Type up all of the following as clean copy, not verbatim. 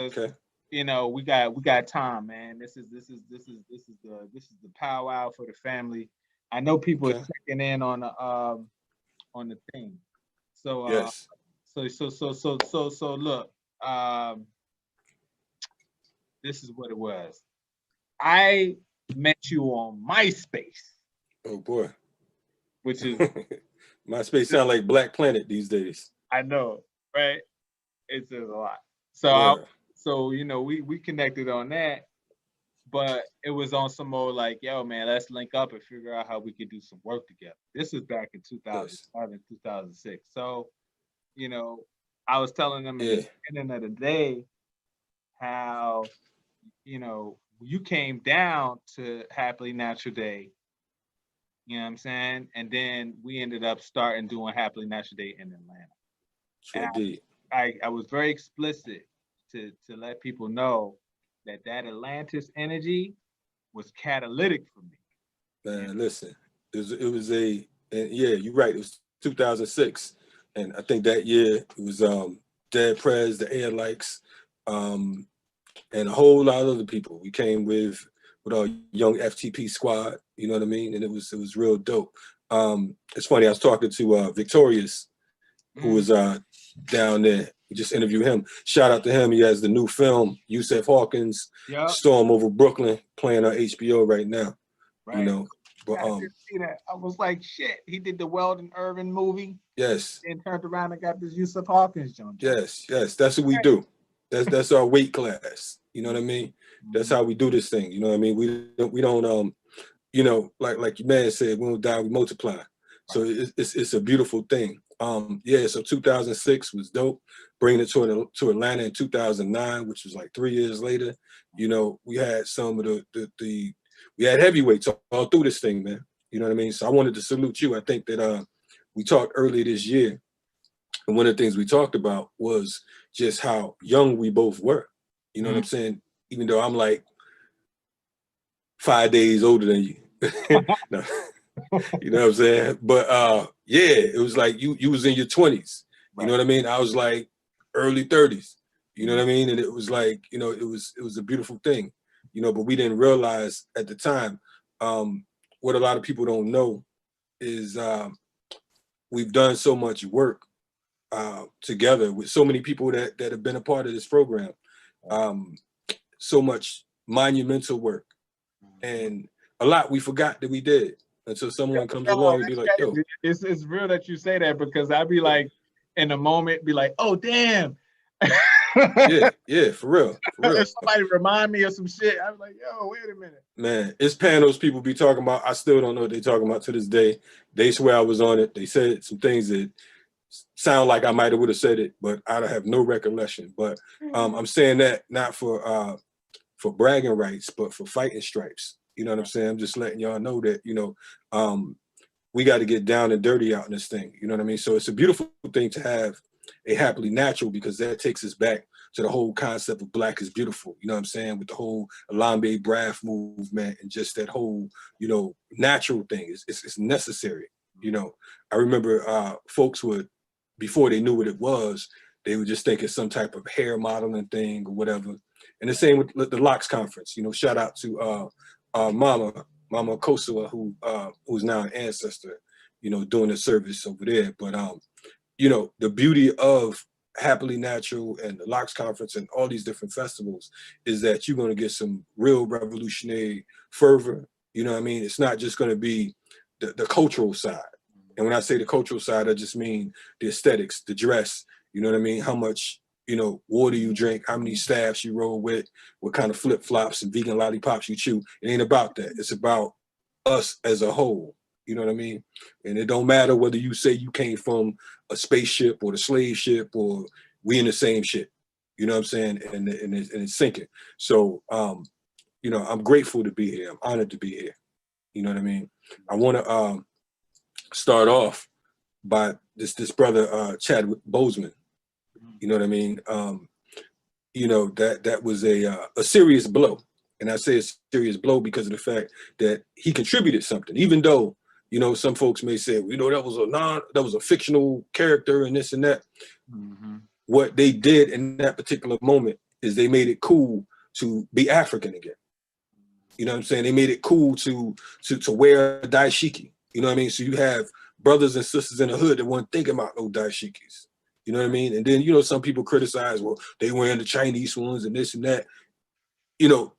Okay. You know, we got time, man. This is the powwow for the family. I know people are Okay. checking in on the thing. So Yes. look, um this is what it was. I met you on MySpace, Oh boy. which is MySpace sound like Black Planet these days. I know, right? It's a lot. So Word. you know, we connected on that, but it was on some more like, yo, man, let's link up and figure out how we could do some work together. This was back in Yes. 2007, 2006. So, you know, I was telling them in the Yeah. beginning of the day how, you know, you came down to Happily Natural Day, you know what I'm saying? And then we ended up starting doing Happily Natural Day in Atlanta. And Sure did. I was very explicit to let people know that Atlantis energy was catalytic for me. And Man, listen. It was and yeah, you're right. It was 2006. And I think that year it was Dead Prez, the Air Likes, um, and a whole lot of other people. We came with our young FTP squad, you know what I mean? And it was real dope. It's funny, I was talking to Victorious, who mm, was down there. We just interviewed him. Shout out to him. He has the new film, Yusef Hawkins, yeah, Storm Over Brooklyn, playing on HBO right now. You right. know, but Yeah, I did see that. I was like, shit. He did the Weldon Irvin movie, yes, then turned around and got this Yusuf Hawkins joint. yes, that's what we do. That's our weight class. You know what I mean? That's Mm-hmm. how we do this thing. You know what I mean? We don't like your man said, we don't die, we multiply. So Right. it's a beautiful thing. Yeah, so 2006 was dope. Bringing it to Atlanta in 2009, which was like 3 years later. You know, we had some of the we had heavyweights all through this thing, man. You know what I mean? So I wanted to salute you. I think that we talked earlier this year, and one of the things we talked about was just how young we both were. You know what Mm. I'm saying? Even though I'm like 5 days older than you. No, you know what I'm saying? But yeah, it was like you was in your 20s. You know Right. what I mean? I was like early 30s. You know Mm. what I mean? And it was like, it was a beautiful thing. But we didn't realize at the time, what a lot of people don't know is we've done so much work together with so many people that have been a part of this program. Um, so much monumental work, Mhm. and a lot we forgot that we did until someone comes No, along and be that's like, "Yo, crazy. It's real that you say that because I'd be like, in a moment, be like, oh damn. yeah, yeah, for real, for If real, somebody remind me of some shit, I'm like, yo, wait a minute. man." It's panels people be talking about. I still don't know what they're talking about to this day. They swear I was on it. They said some things that sound like I might have would have said it, but I have no recollection. But I'm saying that not for bragging rights, but for fighting stripes. You know what I'm saying? I'm just letting y'all know that um, we got to get down and dirty out in this thing. You know what I mean? So it's a beautiful thing to have a happily natural, because that takes us back to the whole concept of black is beautiful. You know what I'm saying? With the whole Alambe Braff movement and just that whole, natural thing. It's necessary. You know, I remember folks would, before they knew what it was, they would just think it's some type of hair modeling thing or whatever. And the same with the Locks conference. Shout out to Mama Kosua, who's now an ancestor, doing the service over there. But the beauty of Happily Natural and the Locks Conference and all these different festivals is that you're going to get some real revolutionary fervor. You know what I mean? It's not just going to be the cultural side. And when I say the cultural side, I just mean the aesthetics, the dress, you know what I mean? How much, water you drink, how many staffs you roll with, what kind of flip-flops and vegan lollipops you chew. It ain't about that. It's about us as a whole. You know what I mean? And it don't matter whether you say you came from a spaceship or the slave ship, or we in the same ship. You know what I'm saying? And it's sinking. So, I'm grateful to be here. I'm honored to be here. You know what I mean? I want to start off by this brother Chadwick Boseman. You know what I mean? That was a serious blow. And I say a serious blow because of the fact that he contributed something, even though, some folks may say, that was a fictional character and this and that. Mm-hmm. What they did in that particular moment is they made it cool to be African again. You know what I'm saying? They made it cool to wear a dashiki. You know what I mean? So you have brothers and sisters in the hood that weren't thinking about no dashikis. You know what I mean? And then, you know, some people criticize, well, they wearing the Chinese ones and this and that. You know,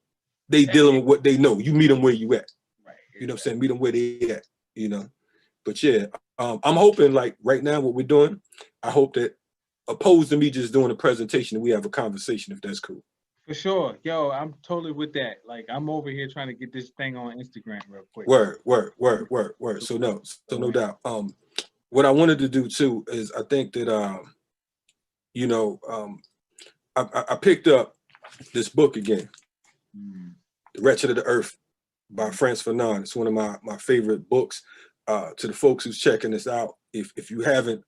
they dealing with what they know. You meet them where you at. Right. You know what I'm saying? Meet them where they at, you know? But yeah, I'm hoping, like right now what we're doing, I hope that opposed to me just doing a presentation, we have a conversation, if that's cool. For sure. Yo, I'm totally with that. Like, I'm over here trying to get this thing on Instagram real quick. Word. So no doubt. What I wanted to do too is I think that you know, I picked up this book again, The Wretched of the Earth by Frantz Fanon. It's one of my favorite books. To the folks who's checking this out, if you haven't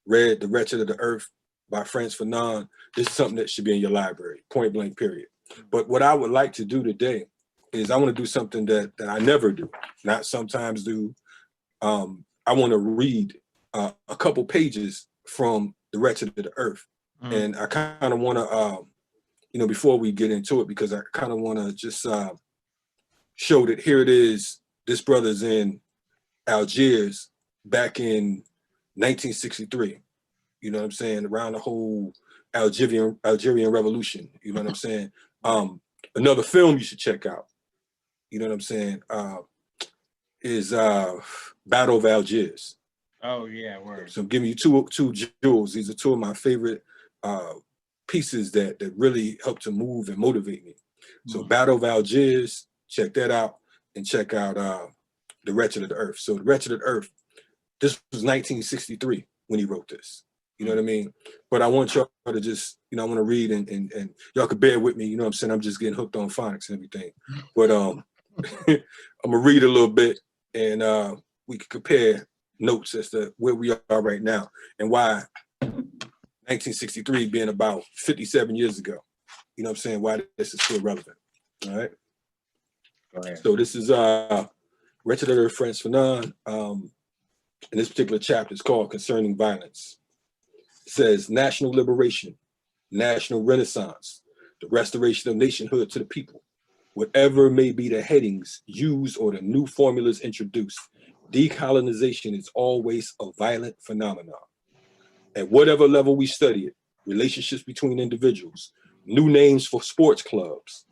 read The Wretched of the Earth by Frantz Fanon, this is something that should be in your library, point blank, period. But what I would like to do today is I want to do something that I never do, not sometimes do. I want to read a couple pages from The Wretched of the Earth. And I kind of want to, you know, before we get into it, because I kind of want to just show that here it is, this brother's in Algiers back in 1963. You know what I'm saying? Around the whole Algerian revolution. You know what I'm saying? Another film you should check out, you know what I'm saying, is Battle of Algiers. Oh yeah, word. So I'm giving you two jewels. These are two of my favorite pieces that really help to move and motivate me. So Battle of Algiers, check that out, and check out The Wretched of the Earth. So The Wretched of the Earth, this was 1963 when he wrote this. You know what I mean? But I want y'all to just, you know, I want to read and y'all could bear with me. You know what I'm saying? I'm just getting hooked on phonics and everything. But I'm gonna read a little bit, and we can compare notes as to where we are right now and why 1963 being about 57 years ago. You know what I'm saying? Why this is still relevant. All right. Go ahead. So this is Wretched of the Earth, Frantz Fanon. And this particular chapter is called Concerning Violence. It says national liberation, national renaissance, the restoration of nationhood to the people. Whatever may be the headings used or the new formulas introduced, decolonization is always a violent phenomenon. At whatever level we study it, relationships between individuals, new names for sports clubs,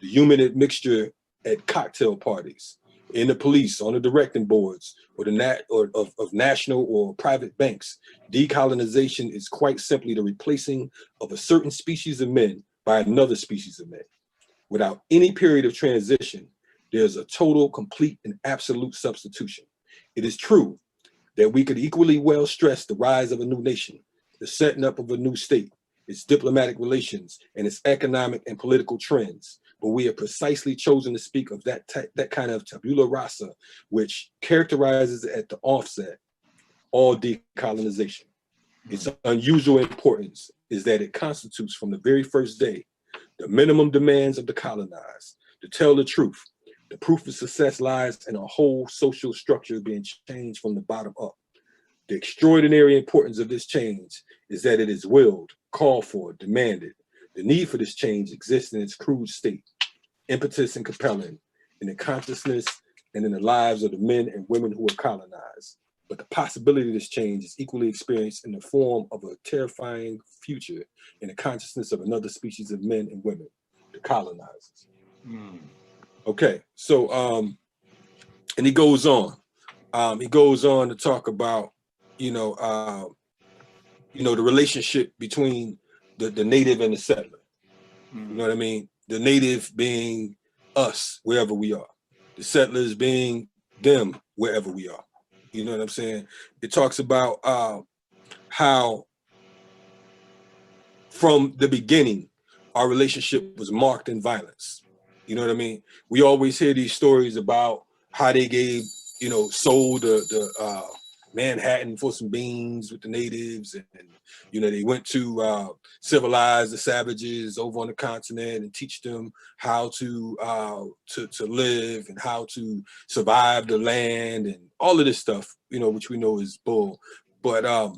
the human admixture at cocktail parties, in the police, on the directing boards, or of national or private banks, decolonization is quite simply the replacing of a certain species of men by another species of men. Without any period of transition, there's a total, complete, and absolute substitution. It is true that we could equally well stress the rise of a new nation, the setting up of a new state, its diplomatic relations, and its economic and political trends. But we have precisely chosen to speak of that kind of tabula rasa, which characterizes at the offset all decolonization. Its unusual importance is that it constitutes from the very first day the minimum demands of the colonized. To tell the truth, the proof of success lies in a whole social structure being changed from the bottom up. The extraordinary importance of this change is that it is willed, called for, demanded. The need for this change exists in its crude state, impetus and compelling, in the consciousness and in the lives of the men and women who are colonized. But the possibility of this change is equally experienced in the form of a terrifying future in the consciousness of another species of men and women, the colonizers. Okay, so and he goes on. He goes on to talk about, the relationship between the native and the settler. You know what I mean? The native being us, wherever we are. The settlers being them, wherever we are. You know what I'm saying? It talks about how from the beginning, our relationship was marked in violence. You know what I mean? We always hear these stories about how they gave, sold the Manhattan for some beans with the natives, and they went to civilize the savages over on the continent and teach them how to live and how to survive the land and all of this stuff, which we know is bull. But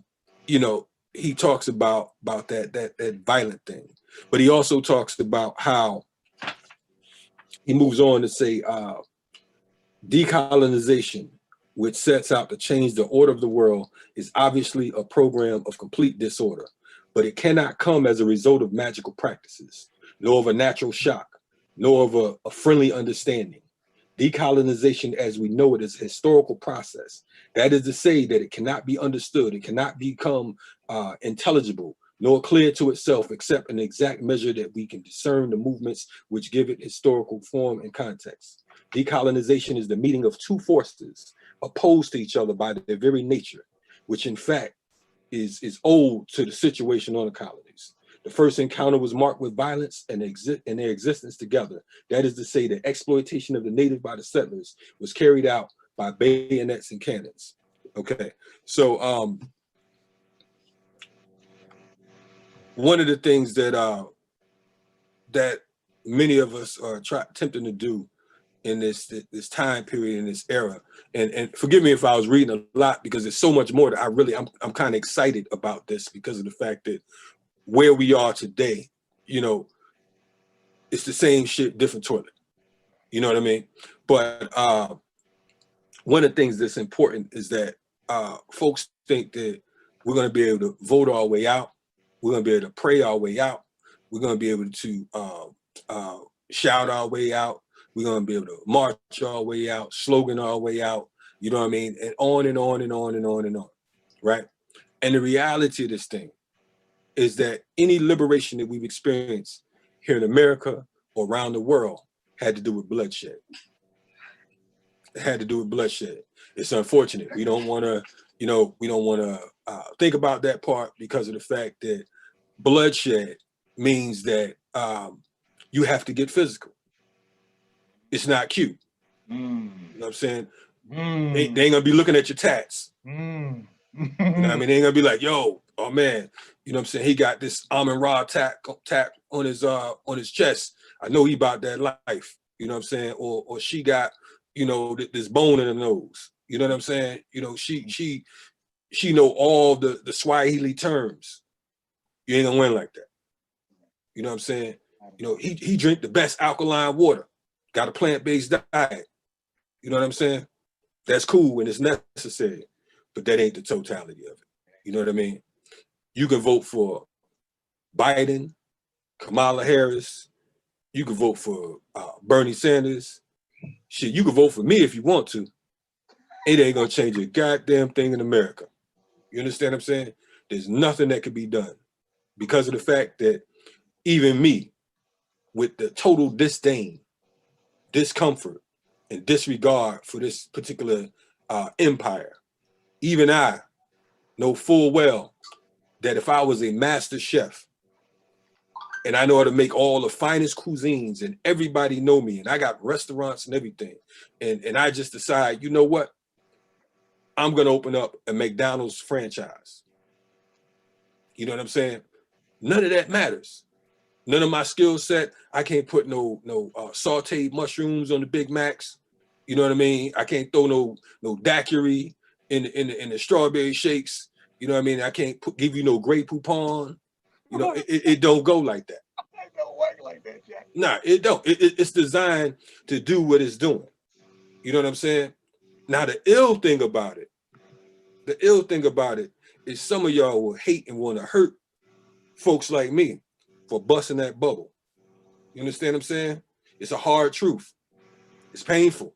he talks about that violent thing. But he also talks about how he moves on to say decolonization, which sets out to change the order of the world, is obviously a program of complete disorder, but it cannot come as a result of magical practices, nor of a natural shock, nor of a friendly understanding. Decolonization as we know it is a historical process. That is to say that it cannot be understood, it cannot become intelligible, nor clear to itself except in exact measure that we can discern the movements which give it historical form and context. Decolonization is the meeting of two forces opposed to each other by their very nature, which in fact is owed to the situation on the colonies. The first encounter was marked with violence and their existence together. That is to say, the exploitation of the native by the settlers was carried out by bayonets and cannons. Okay, so one of the things that that many of us are attempting to do in this time period, in this era, and forgive me if I was reading a lot, because there's so much more that I'm kind of excited about this, because of the fact that where we are today, you know, it's the same shit, different toilet. You know what I mean? But one of the things that's important is that folks think that we're going to be able to vote our way out. We're going to be able to pray our way out. We're going to be able to shout our way out. We're going to be able to march our way out, slogan our way out. You know what I mean? And on and on and on and on and on, right? And the reality of this thing is that any liberation that we've experienced here in America or around the world had to do with bloodshed. It had to do with bloodshed. It's unfortunate. We don't want to, you know, we don't want to think about that part, because of the fact that bloodshed means that you have to get physical. It's not cute. You know what I'm saying? They ain't gonna be looking at your tats. You know what I mean? They ain't gonna be like, yo, oh man, you know what I'm saying? He got this almond raw tap on his chest. I know he about that life. You know what I'm saying? Or she got, you know, this bone in her nose. You know what I'm saying? You know, she know all the Swahili terms. You ain't gonna win like that. You know what I'm saying? You know, he drink the best alkaline water, got a plant-based diet. You know what I'm saying? That's cool and it's necessary, but that ain't the totality of it. You know what I mean? You can vote for Biden, Kamala Harris. You can vote for Bernie Sanders. Shit, you can vote for me if you want to. It ain't gonna change a goddamn thing in America. You understand what I'm saying? There's nothing that can be done, because of the fact that even me, with the total disdain, discomfort, and disregard for this particular empire, even I know full well that if I was a master chef and I know how to make all the finest cuisines and everybody know me and I got restaurants and everything, and I just decide, you know what, I'm gonna open up a McDonald's franchise. You know what I'm saying? None of that matters. None of my skill set. I can't put no sauteed mushrooms on the Big Macs. You know what I mean? I can't throw no daiquiri in the strawberry shakes. You know what I mean? I can't give you no Grey Poupon. You know, it don't go like that. It don't work like that, Jack. Nah, it don't. It's designed to do what it's doing. You know what I'm saying? Now the ill thing about it is some of y'all will hate and want to hurt folks like me for busting that bubble. You understand what I'm saying? It's a hard truth. It's painful.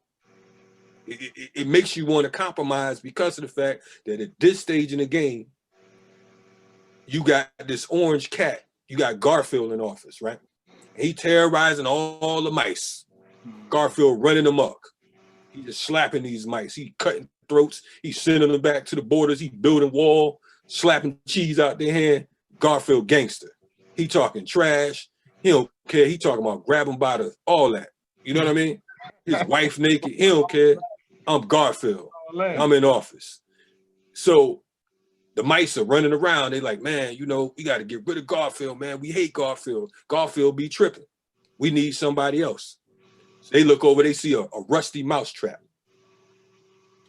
It makes you want to compromise, because of the fact that at this stage in the game, you got this orange cat. You got Garfield in office, right? And he terrorizing all the mice. Garfield running amok. He just slapping these mice. He cutting throats. He sending them back to the borders. He building wall, slapping cheese out their hand. Garfield gangster. He talking trash. He don't care. He talking about grab him by the all that. You know what I mean? His wife naked. He don't care. I'm Garfield. I'm in office. So the mice are running around. They like, man, you know, we got to get rid of Garfield, man. We hate Garfield. Garfield be tripping. We need somebody else. So they look over, they see a rusty mousetrap.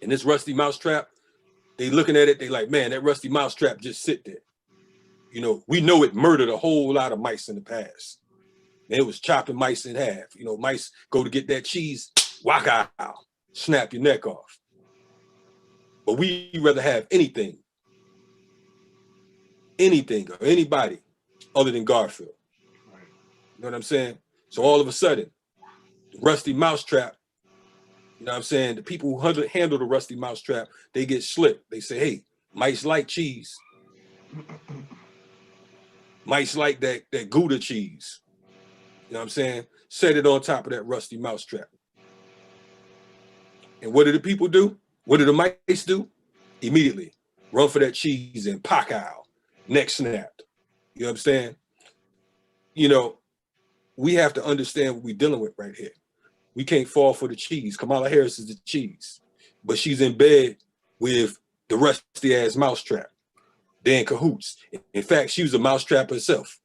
And this rusty mousetrap, they looking at it, they like, man, that rusty mousetrap just sit there. You know, we know it murdered a whole lot of mice in the past. And it was chopping mice in half. You know, mice go to get that cheese, whack out, snap your neck off. But we rather have anything or anybody other than Garfield. Right. You know what I'm saying? So all of a sudden, the rusty mousetrap, you know what I'm saying? The people who handle the rusty mousetrap, they get slipped. They say, hey, mice like cheese. Mice like that Gouda cheese. You know what I'm saying? Set it on top of that rusty mousetrap. And what do the people do? What do the mice do? Immediately run for that cheese and pock out, neck snapped. You know what I'm saying? You know, we have to understand what we're dealing with right here. We can't fall for the cheese. Kamala Harris is the cheese, but she's in bed with the rusty ass mousetrap. They're in cahoots. In fact, she was a mousetrap herself.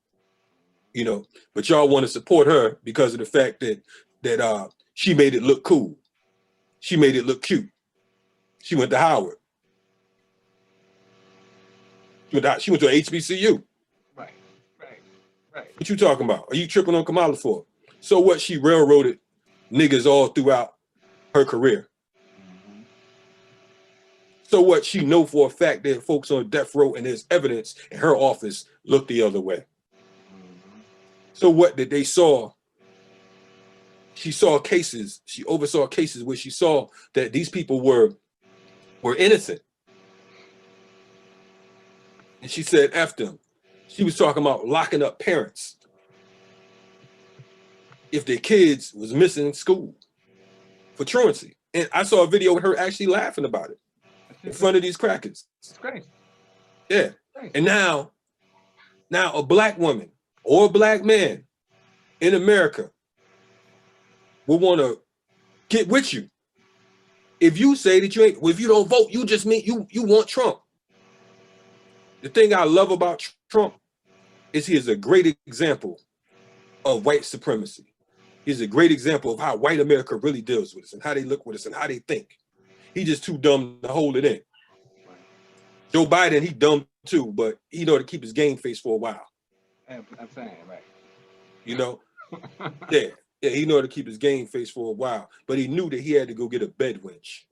You know, but y'all want to support her because of the fact that she made it look cool. She made it look cute. She went to Howard. She went to HBCU. Right. What you talking about? Are you tripping on Kamala for? So what? She railroaded niggas all throughout her career. So what? She know for a fact that folks on death row and there's evidence in her office look the other way. So what did they saw? She saw cases. She oversaw cases where she saw that these people were innocent. And she said, F them. She was talking about locking up parents if their kids was missing school for truancy. And I saw a video of her actually laughing about it in front of these crackers. It's great. Yeah. And now a black woman or a black man in America will want to get with you. If you say that if you don't vote, you just mean you want Trump. The thing I love about Trump is he is a great example of white supremacy. He's a great example of how white America really deals with us and how they look with us and how they think. He's just too dumb to hold it in. Joe Biden, he dumb too, but he know to keep his game face for a while. I'm saying, right. You know? Yeah, he know how to keep his game face for a while, but he knew that he had to go get a bed wench.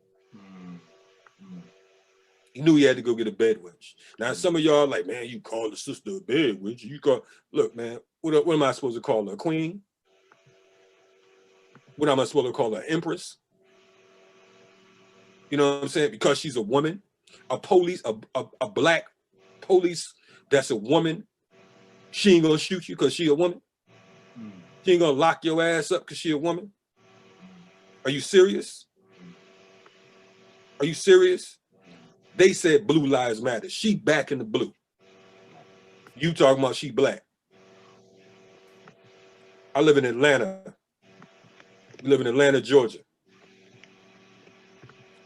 He knew he had to go get a bed wench. Now, some of y'all like, man, you call the sister a bed wench. You call, look, man, what am I supposed to call her? A queen? What am I supposed to call her? Empress? You know what I'm saying? Because she's a woman, a black police that's a woman, she ain't gonna shoot you because she a woman. She ain't gonna lock your ass up because she a woman. Are you serious? Are you serious? They said blue lives matter. She back in the blue. You talking about she black. I live in Atlanta. We live in Atlanta, Georgia.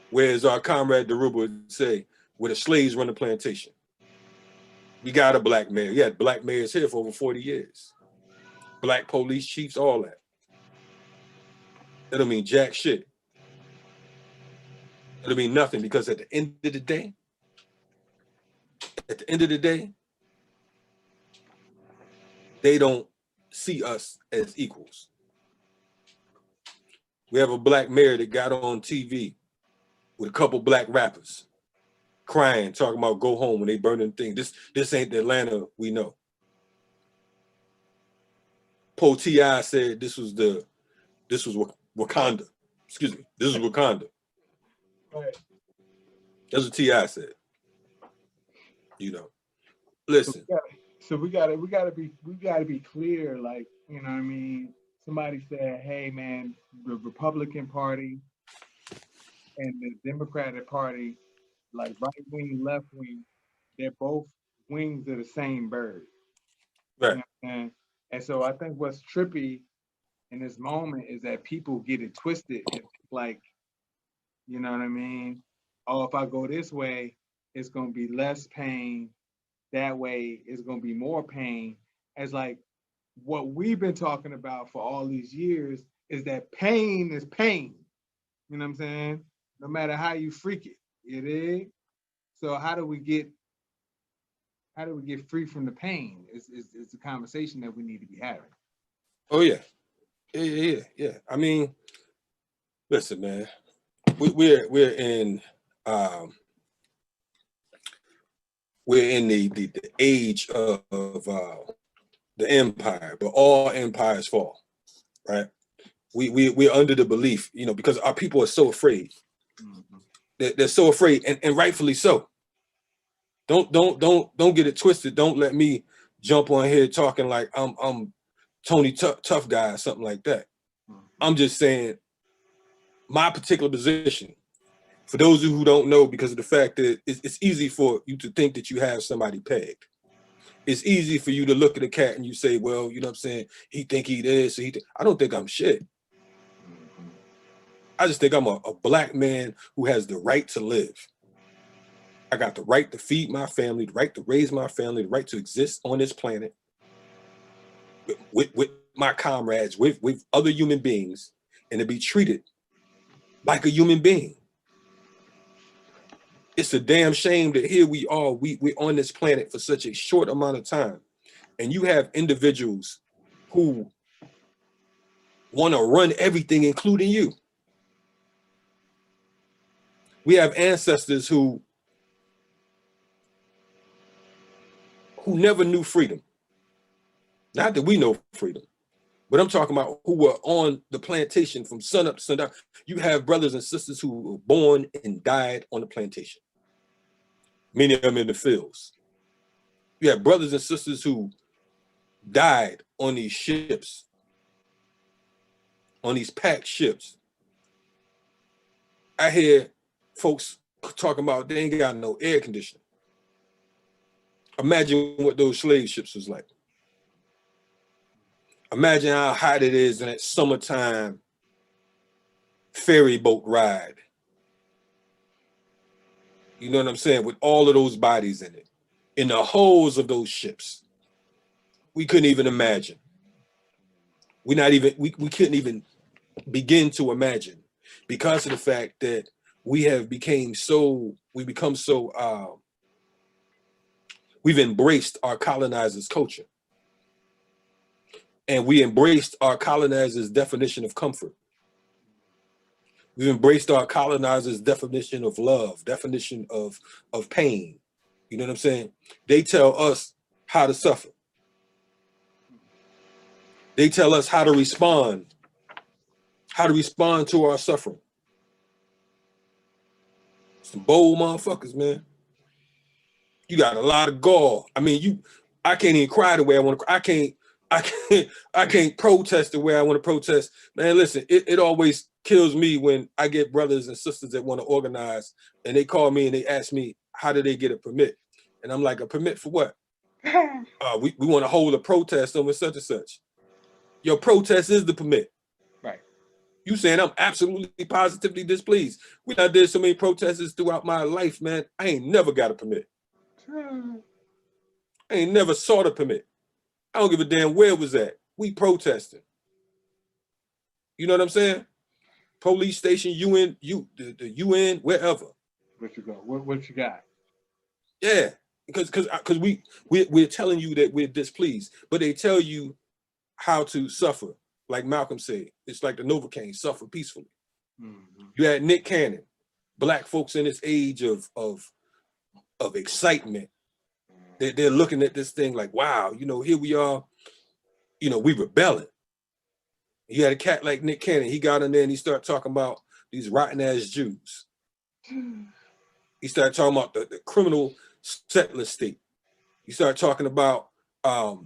Whereas our comrade Deruba would say, where the slaves run the plantation. We got a black mayor. We had black mayors here for over 40 years. Black police chiefs, all that. That don't mean jack shit. That don't mean nothing because at the end of the day, they don't see us as equals. We have a black mayor that got on TV with a couple black rappers crying, talking about go home when they burning things. This ain't the Atlanta we know. Po T.I. said this was Wakanda. Excuse me, this is Wakanda. Right. That's what T.I. said. You know, listen. So we gotta be clear. Like, you know what I mean? Somebody said, hey man, the Republican Party and the Democratic Party, like right wing, left wing, they're both wings of the same bird. Right. You know, and so I think what's trippy in this moment is that people get it twisted. It's like, you know what I mean? Oh, if I go this way, it's gonna be less pain. That way, it's gonna be more pain. As like what we've been talking about for all these years is that pain is pain. You know what I'm saying? No matter how you freak it, it is. So how do we get how do we get free from the pain? Is the conversation that we need to be having. Oh yeah. Yeah. I mean, listen, man. We're in the age of the empire, but all empires fall, right? We're under the belief, because our people are so afraid. They're so afraid, and rightfully so. Don't get it twisted. Don't let me jump on here talking like I'm Tony tough guy or something like that. I'm just saying my particular position. For those of you who don't know, because of the fact that it's easy for you to think that you have somebody pegged. It's easy for you to look at a cat and you say, well, you know what I'm saying? He think he this. I don't think I'm shit. I just think I'm a black man who has the right to live. I got the right to feed my family, the right to raise my family, the right to exist on this planet with my comrades, with other human beings, and to be treated like a human being. It's a damn shame that here we are, we're on this planet for such a short amount of time. And you have individuals who want to run everything, including you. We have ancestors who never knew freedom. Not that we know freedom, but I'm talking about who were on the plantation from sun up to sundown. You have brothers and sisters who were born and died on the plantation. Many of them in the fields. You have brothers and sisters who died on these ships, on these packed ships. I hear folks talking about they ain't got no air conditioning. Imagine what those slave ships was like. Imagine how hot it is in that summertime ferry boat ride. You know what I'm saying? With all of those bodies in it, in the hulls of those ships. We couldn't even imagine. We couldn't even begin to imagine, because of the fact that we've embraced our colonizers' culture. And we embraced our colonizers' definition of comfort. We've embraced our colonizers' definition of love, definition of pain. You know what I'm saying? They tell us how to suffer. They tell us how to respond to our suffering. Some bold motherfuckers, man. You got a lot of gall. I mean, I can't even cry the way I want to cry. I can't protest the way I want to protest. Man, listen, it always kills me when I get brothers and sisters that want to organize and they call me and they ask me, how do they get a permit? And I'm like, a permit for what? We want to hold a protest over such and such. Your protest is the permit. Right. You saying I'm absolutely positively displeased. We done did so many protests throughout my life, man. I ain't never got a permit. I ain't never sought a permit. I don't give a damn where it was at. We protesting. You know what I'm saying? Police station, UN, the UN, wherever. What you go? What you got? Yeah, because we're telling you that we're displeased, but they tell you how to suffer. Like Malcolm said, it's like the Novocaine, suffer peacefully. Mm-hmm. You had Nick Cannon, black folks in this age of excitement. They're looking at this thing like, wow, here we are, we rebelling. You had a cat like Nick Cannon. He got in there and he started talking about these rotten ass Jews. He started talking about the criminal settler state. He started talking about, the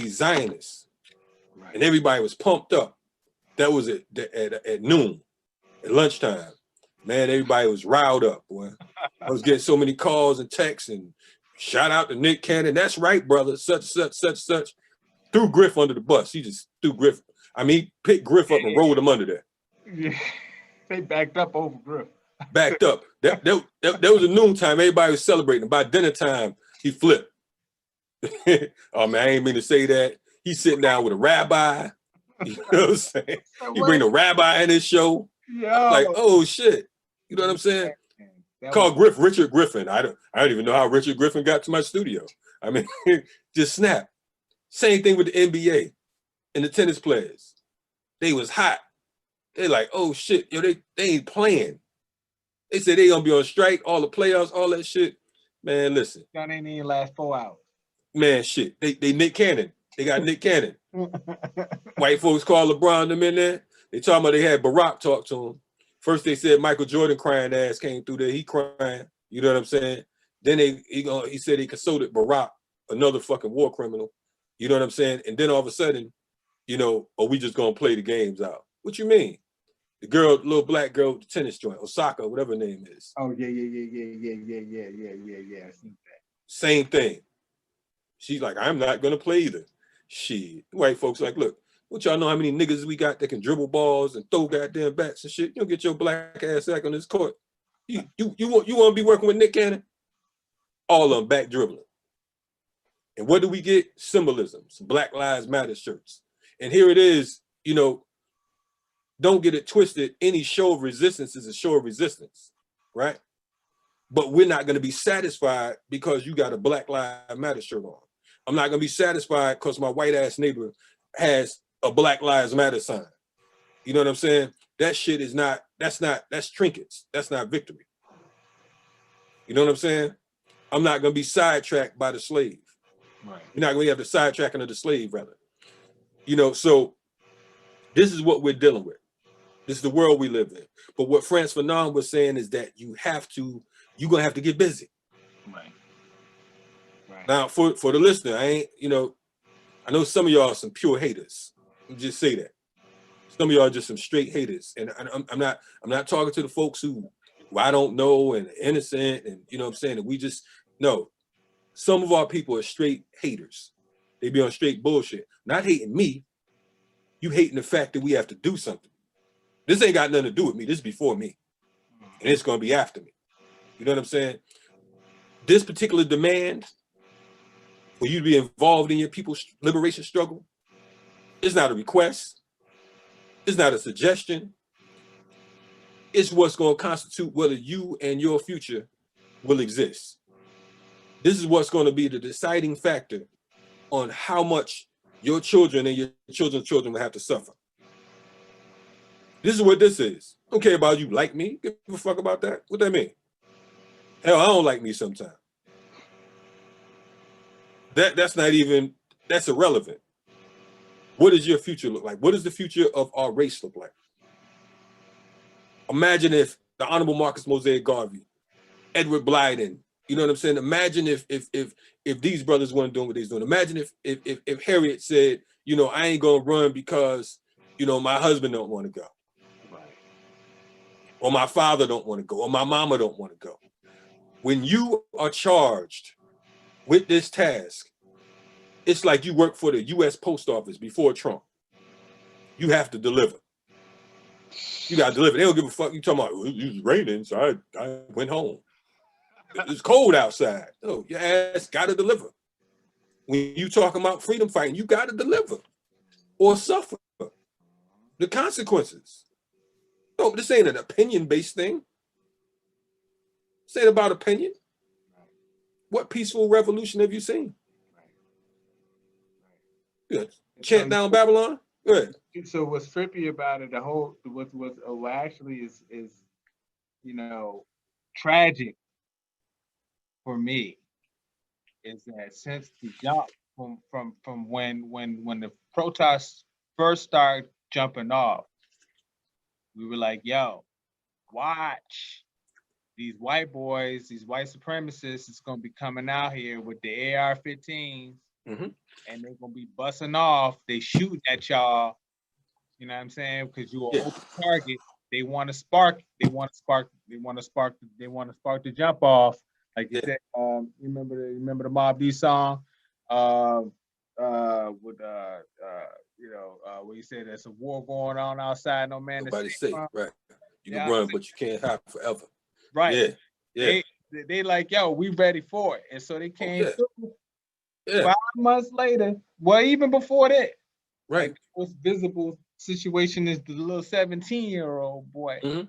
Zionists. Right. And everybody was pumped up. That was at noon, at lunchtime. Man, everybody was riled up, boy. I was getting so many calls and texts and shout out to Nick Cannon. That's right, brother. Such. Threw Griff under the bus. He just threw Griff. I mean, he picked Griff up and rolled him under there. Yeah, they backed up over Griff. Backed up. That was a noontime. Everybody was celebrating. By dinner time, he flipped. Oh man, I ain't mean to say that. He's sitting down with a rabbi. You know what I'm saying? He bring a rabbi in his show. Like, oh shit. You know what I'm saying? Called Richard Griffin. I don't even know how Richard Griffin got to my studio. I mean, just snap. Same thing with the NBA and the tennis players. They was hot. They like, oh shit, yo, they ain't playing. They said they gonna be on strike, all the playoffs, all that shit. Man, listen. That ain't even last 4 hours. Man, shit. They Nick Cannon. They got Nick Cannon. White folks call LeBron them in there. They talking about they had Barack talk to him. First they said Michael Jordan crying ass came through there. He crying. You know what I'm saying? Then he said he consulted Barack, another fucking war criminal. You know what I'm saying? And then all of a sudden, you know, we just gonna play the games out. What you mean? The girl, little black girl with the tennis joint, Osaka, whatever her name is. Oh yeah. I seen that. Same thing. She's like, I'm not gonna play either. Shit. White folks like, look, what y'all know how many niggas we got that can dribble balls and throw goddamn bats and shit? You don't get your black ass back on this court. You want to be working with Nick Cannon? All of them back dribbling. And what do we get? Symbolism. Some Black Lives Matter shirts. And here it is, you know, don't get it twisted. Any show of resistance is a show of resistance, right? But we're not going to be satisfied because you got a Black Lives Matter shirt on. I'm not going to be satisfied because my white ass neighbor has a Black Lives Matter sign. You know what I'm saying? That shit is not, that's trinkets. That's not victory. You know what I'm saying? I'm not going to be sidetracked by the slave. Right. You're not going to have the sidetracking of the slave, rather. You know, so this is what we're dealing with. This is the world we live in. But what Frantz Fanon was saying is that you're going to have to get busy. Right. Now, for the listener, I know some of y'all are some pure haters. Let me just say that. Some of y'all are just some straight haters. And I'm not talking to the folks who I don't know and innocent and, you know what I'm saying, and we just, no. Some of our people are straight haters. They be on straight bullshit. Not hating me. You hating the fact that we have to do something. This ain't got nothing to do with me. This is before me. And it's going to be after me. You know what I'm saying? This particular demand for you to be involved in your people's liberation struggle, it's not a request. It's not a suggestion. It's what's going to constitute whether you and your future will exist. This is what's going to be the deciding factor on how much your children and your children's children will have to suffer. This is what this is. I don't care about you like me. Give a fuck about that. What that mean? Hell, I don't like me sometimes. That's irrelevant. What does your future look like? What does the future of our race look like? Imagine if the Honorable Marcus Mosaic Garvey, Edward Blyden, you know what I'm saying? Imagine if these brothers weren't doing what they're doing. Imagine if Harriet said, you know, I ain't gonna run because, you know, my husband don't want to go. Right. Or my father don't want to go, or my mama don't want to go. When you are charged with this task, it's like you work for the U.S. Post Office before Trump. You have to deliver. You got to deliver. They don't give a fuck. You talking about, well, it was raining, so I went home. It's cold outside. No, your ass got to deliver. When you talking about freedom fighting, you got to deliver or suffer the consequences. No, this ain't an opinion-based thing. This ain't about opinion. What peaceful revolution have you seen? Good. Chant down Babylon? Good. So what's trippy about it, what actually is you know, tragic for me is that since the jump from when the protests first started jumping off, we were like, yo, watch. These white boys, these white supremacists is gonna be coming out here with the AR-15s, and they're gonna be busting off. They shooting at y'all, you know what I'm saying? Because you're an open target. They want to spark the jump off. Like you said, you remember the Mobb Deep song, where you said there's a war going on outside, no man. Nobody safe, right? You can run, but you can't hide forever. Right. Yeah. They like, yo, we ready for it. And so they came through 5 months later. Well, even before that. Right. Like, the most visible situation is the little 17-year-old boy.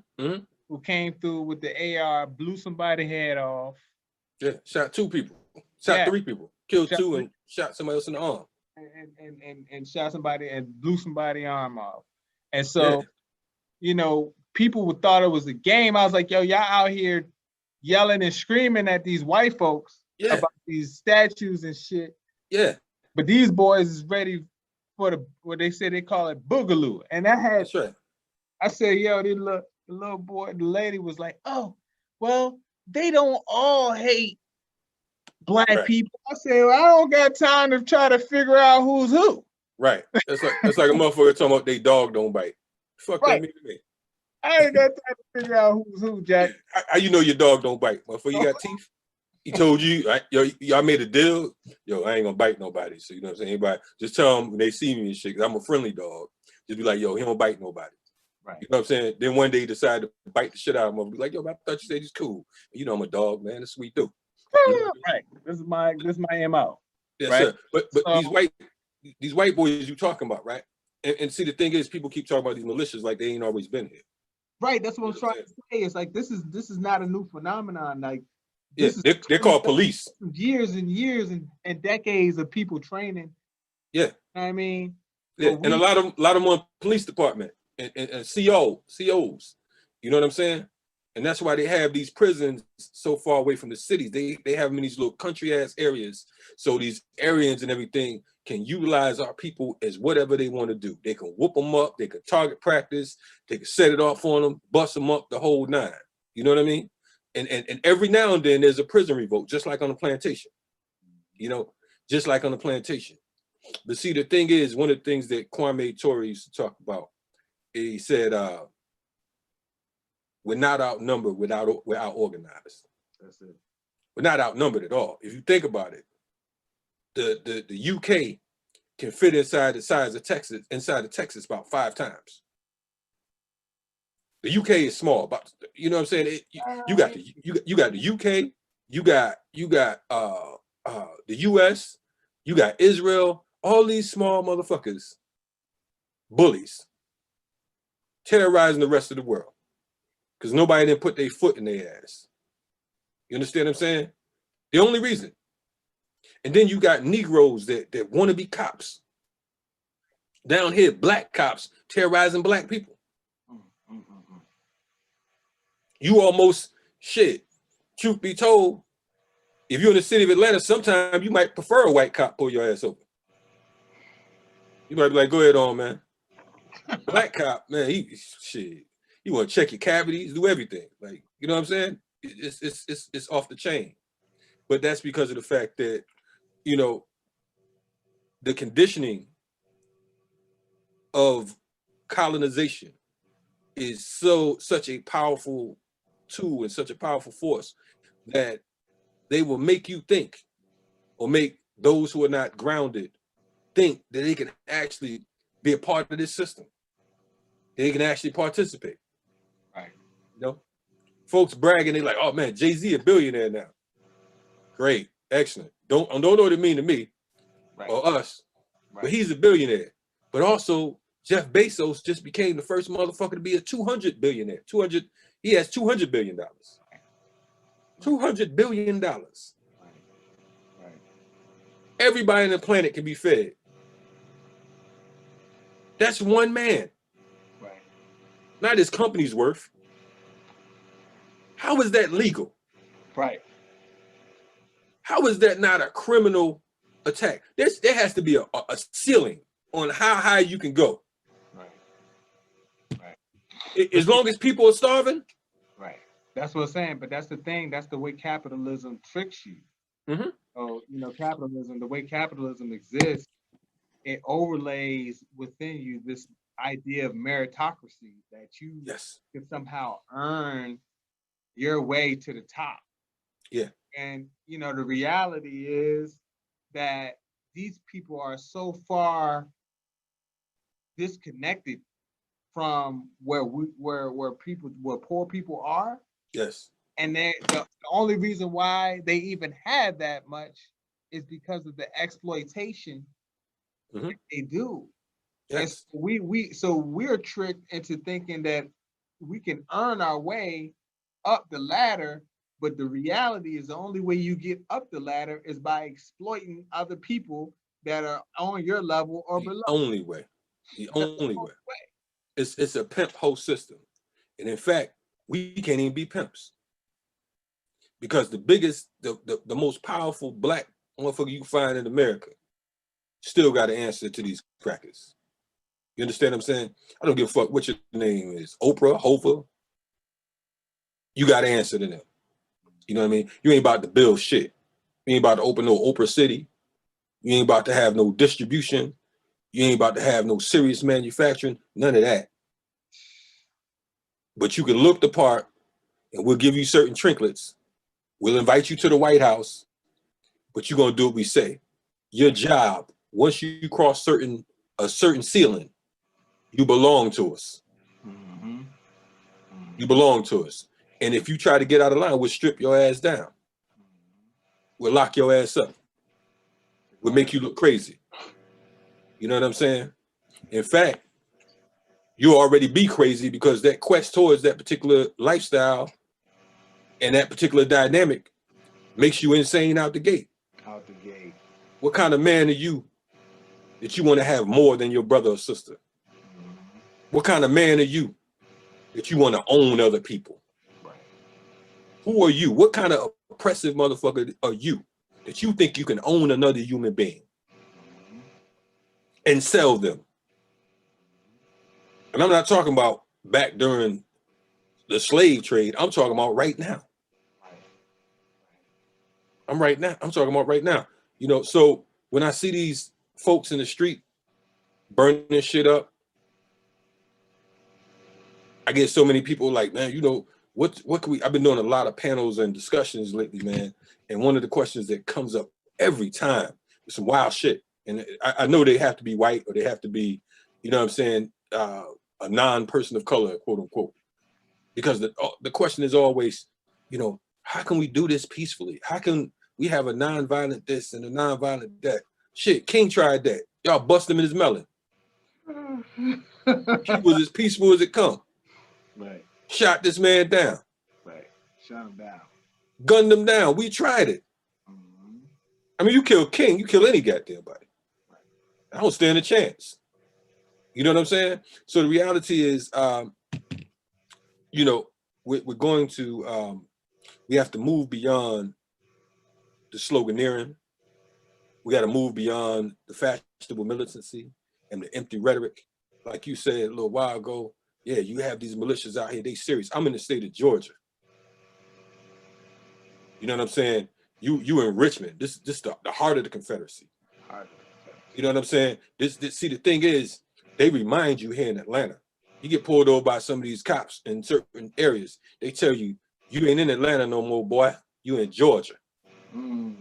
who came through with the AR, blew somebody's head off. Yeah, shot 2 people, shot Yeah. 3 people, killed Shot 2 3 and shot somebody else in the arm. and shot somebody and blew somebody's arm off. And Yeah, so, you know, people would thought it was a game. I was like, yo, y'all out here yelling and screaming at these white folks yeah, about these statues and shit. yeah. But these boys is ready for what they say they call it boogaloo. And I had, That's right. I said, yo, the little boy, the lady was like, oh, well, they don't all hate black Right. people. I said, well, I don't got time to try to figure out who's who. Right. That's like a motherfucker talking about they dog don't bite. Fuck Right. that mean to me. I ain't got time to figure out who's who, Jack. How you know your dog don't bite? Motherfucker, you got teeth? He told you, yo, y'all made a deal. Yo, I ain't gonna bite nobody. So you know what I'm saying? Anybody, just tell them when they see me and shit, because I'm a friendly dog. Just be like, yo, he don't bite nobody. Right. You know what I'm saying? Then one day he decided to bite the shit out of him. Be like, yo, I thought you said he's cool. You know I'm a dog, man. It's sweet too. Right. This is my MO. Yes, right? sir. But So, these white boys you talking about, right? And see, the thing is, people keep talking about these militias like they ain't always been here. right. That's what I'm trying to say. It's like this is not a new phenomenon. Like Yes, yeah, they're called police. Years and years and decades of people training. Yeah. I mean, yeah, and a lot of them on police department and COs. You know what I'm saying? And that's why they have these prisons so far away from the cities. They have them in these little country ass areas. So these Aryans and everything can utilize our people as whatever they want to do. They can whoop them up. They can target practice. They can set it off on them, bust them up, the whole 9. You know what I mean? And every now and then there's a prison revolt, just like on the plantation. You know, just like on the plantation. But see, the thing is, one of the things that Kwame Ture used to talk about, he said, we're not outnumbered, we're out-organized. That's it. We're not outnumbered at all. If you think about it, the UK can fit inside the size of Texas, about 5 times. The UK is small, but you know what I'm saying? You got the UK, you got the US, you got Israel, all these small motherfuckers, bullies, terrorizing the rest of the world. Because nobody didn't put their foot in their ass. You understand what I'm saying? The only reason. And then you got Negroes that want to be cops. Down here, black cops terrorizing black people. You almost, shit, truth be told, if you're in the city of Atlanta, sometimes you might prefer a white cop pull your ass over. You might be like, go ahead on, man. Black cop, man, shit. You want to check your cavities, do everything. Like, you know what I'm saying? It's off the chain. But that's because of the fact that, you know, the conditioning of colonization is such a powerful tool and such a powerful force that they will make you think, or make those who are not grounded think that they can actually be a part of this system. They can actually participate. Right. You know, folks bragging, they like, oh man, Jay-Z a billionaire now. Great, excellent. Don't know what it mean to me, right, or us, right, but he's a billionaire. But also, Jeff Bezos just became the first motherfucker to be a 200 billionaire. He has $200 billion. $200 billion. Right. Right. Everybody on the planet can be fed. That's one man. Right. Not his company's worth. How is that legal? Right. How is that not a criminal attack? There has to be a ceiling on how high you can go. Right. Right. As long as people are starving. Right. That's what I'm saying. But that's the thing. That's the way capitalism tricks you. Mm-hmm. So, you know, capitalism, the way capitalism exists, it overlays within you this idea of meritocracy, that you can somehow earn your way to the top. Yeah. And, you know, the reality is that these people are so far disconnected from where poor people are. Yes. And the only reason why they even had that much is because of the exploitation that they do. Yes. And so we're tricked into thinking that we can earn our way up the ladder, but the reality is the only way you get up the ladder is by exploiting other people that are on your level or The below. only way. The That's the only only way. way. It's a pimp hoe system. And in fact, we can't even be pimps. Because the most powerful black motherfucker you can find in America still got to answer to these crackers. You understand what I'm saying? I don't give a fuck what your name is. Oprah, Hova. You got to answer to them. You know what I mean? You ain't about to build shit. You ain't about to open no Oprah City. You ain't about to have no distribution. You ain't about to have no serious manufacturing. None of that. But you can look the part, and we'll give you certain trinkets. We'll invite you to the White House, but you're gonna do what we say. Your job, once you cross a certain ceiling, you belong to us. Mm-hmm. You belong to us. And if you try to get out of line, we'll strip your ass down. We'll lock your ass up. We'll make you look crazy. You know what I'm saying? In fact, you'll already be crazy because that quest towards that particular lifestyle and that particular dynamic makes you insane out the gate. Out the gate. What kind of man are you that you want to have more than your brother or sister? What kind of man are you that you want to own other people? Right. Who are you? What kind of oppressive motherfucker are you that you think you can own another human being and sell them? And I'm not talking about back during the slave trade. I'm talking about right now. I'm talking about right now. You know, so when I see these folks in the street burning this shit up, I get so many people like, man, you know, what can we, I've been doing a lot of panels and discussions lately, man. And one of the questions that comes up every time is some wild shit. And I know they have to be white or they have to be, you know what I'm saying, a non-person of color, quote unquote. Because the question is always, you know, how can we do this peacefully? How can we have a non-violent this and a non-violent that? Shit, King tried that. Y'all bust him in his melon. He was as peaceful as it come. Right. Shot this man down. Right. Shut him down. Gunned him down. We tried it. Mm-hmm. I mean, you kill King, you kill any goddamn body. Right. I don't stand a chance. You know what I'm saying? So the reality is, you know, we're going to, we have to move beyond the sloganeering. We got to move beyond the fashionable militancy and the empty rhetoric. Like you said a little while ago, yeah, you have these militias out here, they serious. I'm in the state of Georgia. You know what I'm saying? You in Richmond. This the heart of the Confederacy. You know what I'm saying? This see, the thing is, they remind you here in Atlanta. You get pulled over by some of these cops in certain areas. They tell you, you ain't in Atlanta no more, boy. You in Georgia. Mm.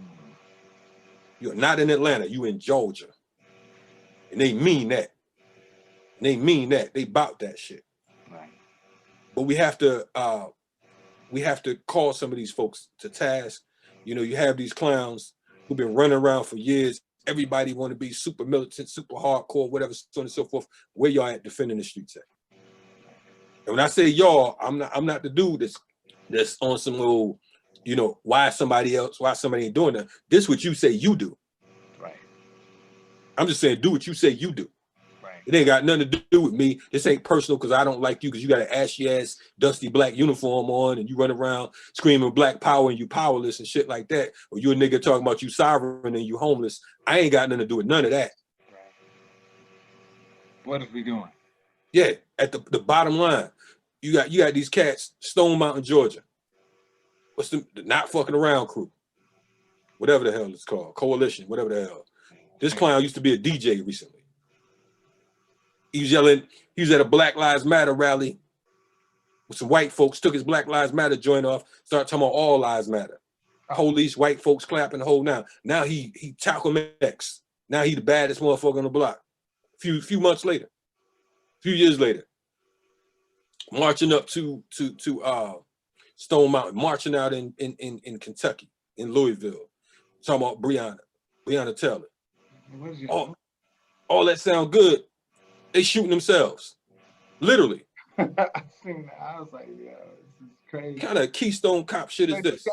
You're not in Atlanta, you in Georgia. And they mean that. And they mean that. They bout that shit. Right. But we have to call some of these folks to task. You know, you have these clowns who've been running around for years. Everybody want to be super militant, super hardcore, whatever, so on and so forth. Where y'all at defending the streets at? And when I say y'all, I'm not the dude that's on some little, you know, why somebody ain't doing that. This what you say you do. Right. I'm just saying, do what you say you do. Right. It ain't got nothing to do with me. This ain't personal because I don't like you because you got an ashy ass, dusty black uniform on and you run around screaming black power and you powerless and shit like that. Or you a nigga talking about you sovereign and you homeless. I ain't got nothing to do with none of that. Right. What is we doing? Yeah, at the bottom line, you got these cats, Stone Mountain, Georgia. What's the not fucking around crew? Whatever the hell it's called, coalition, whatever the hell. This clown used to be a DJ recently. He was yelling, he was at a Black Lives Matter rally with some white folks, took his Black Lives Matter joint off, started talking about all lives matter. Police, white folks clapping the whole now. Now he Malcolm X. Now he the baddest motherfucker on the block. Few months later, few years later, marching up to Stone Mountain, marching out in Kentucky, in Louisville, talking about Breonna Taylor. All that sound good. They shooting themselves, literally. I seen that. I was like, yo, this is What crazy. kind of Keystone Cop shit is Like, this?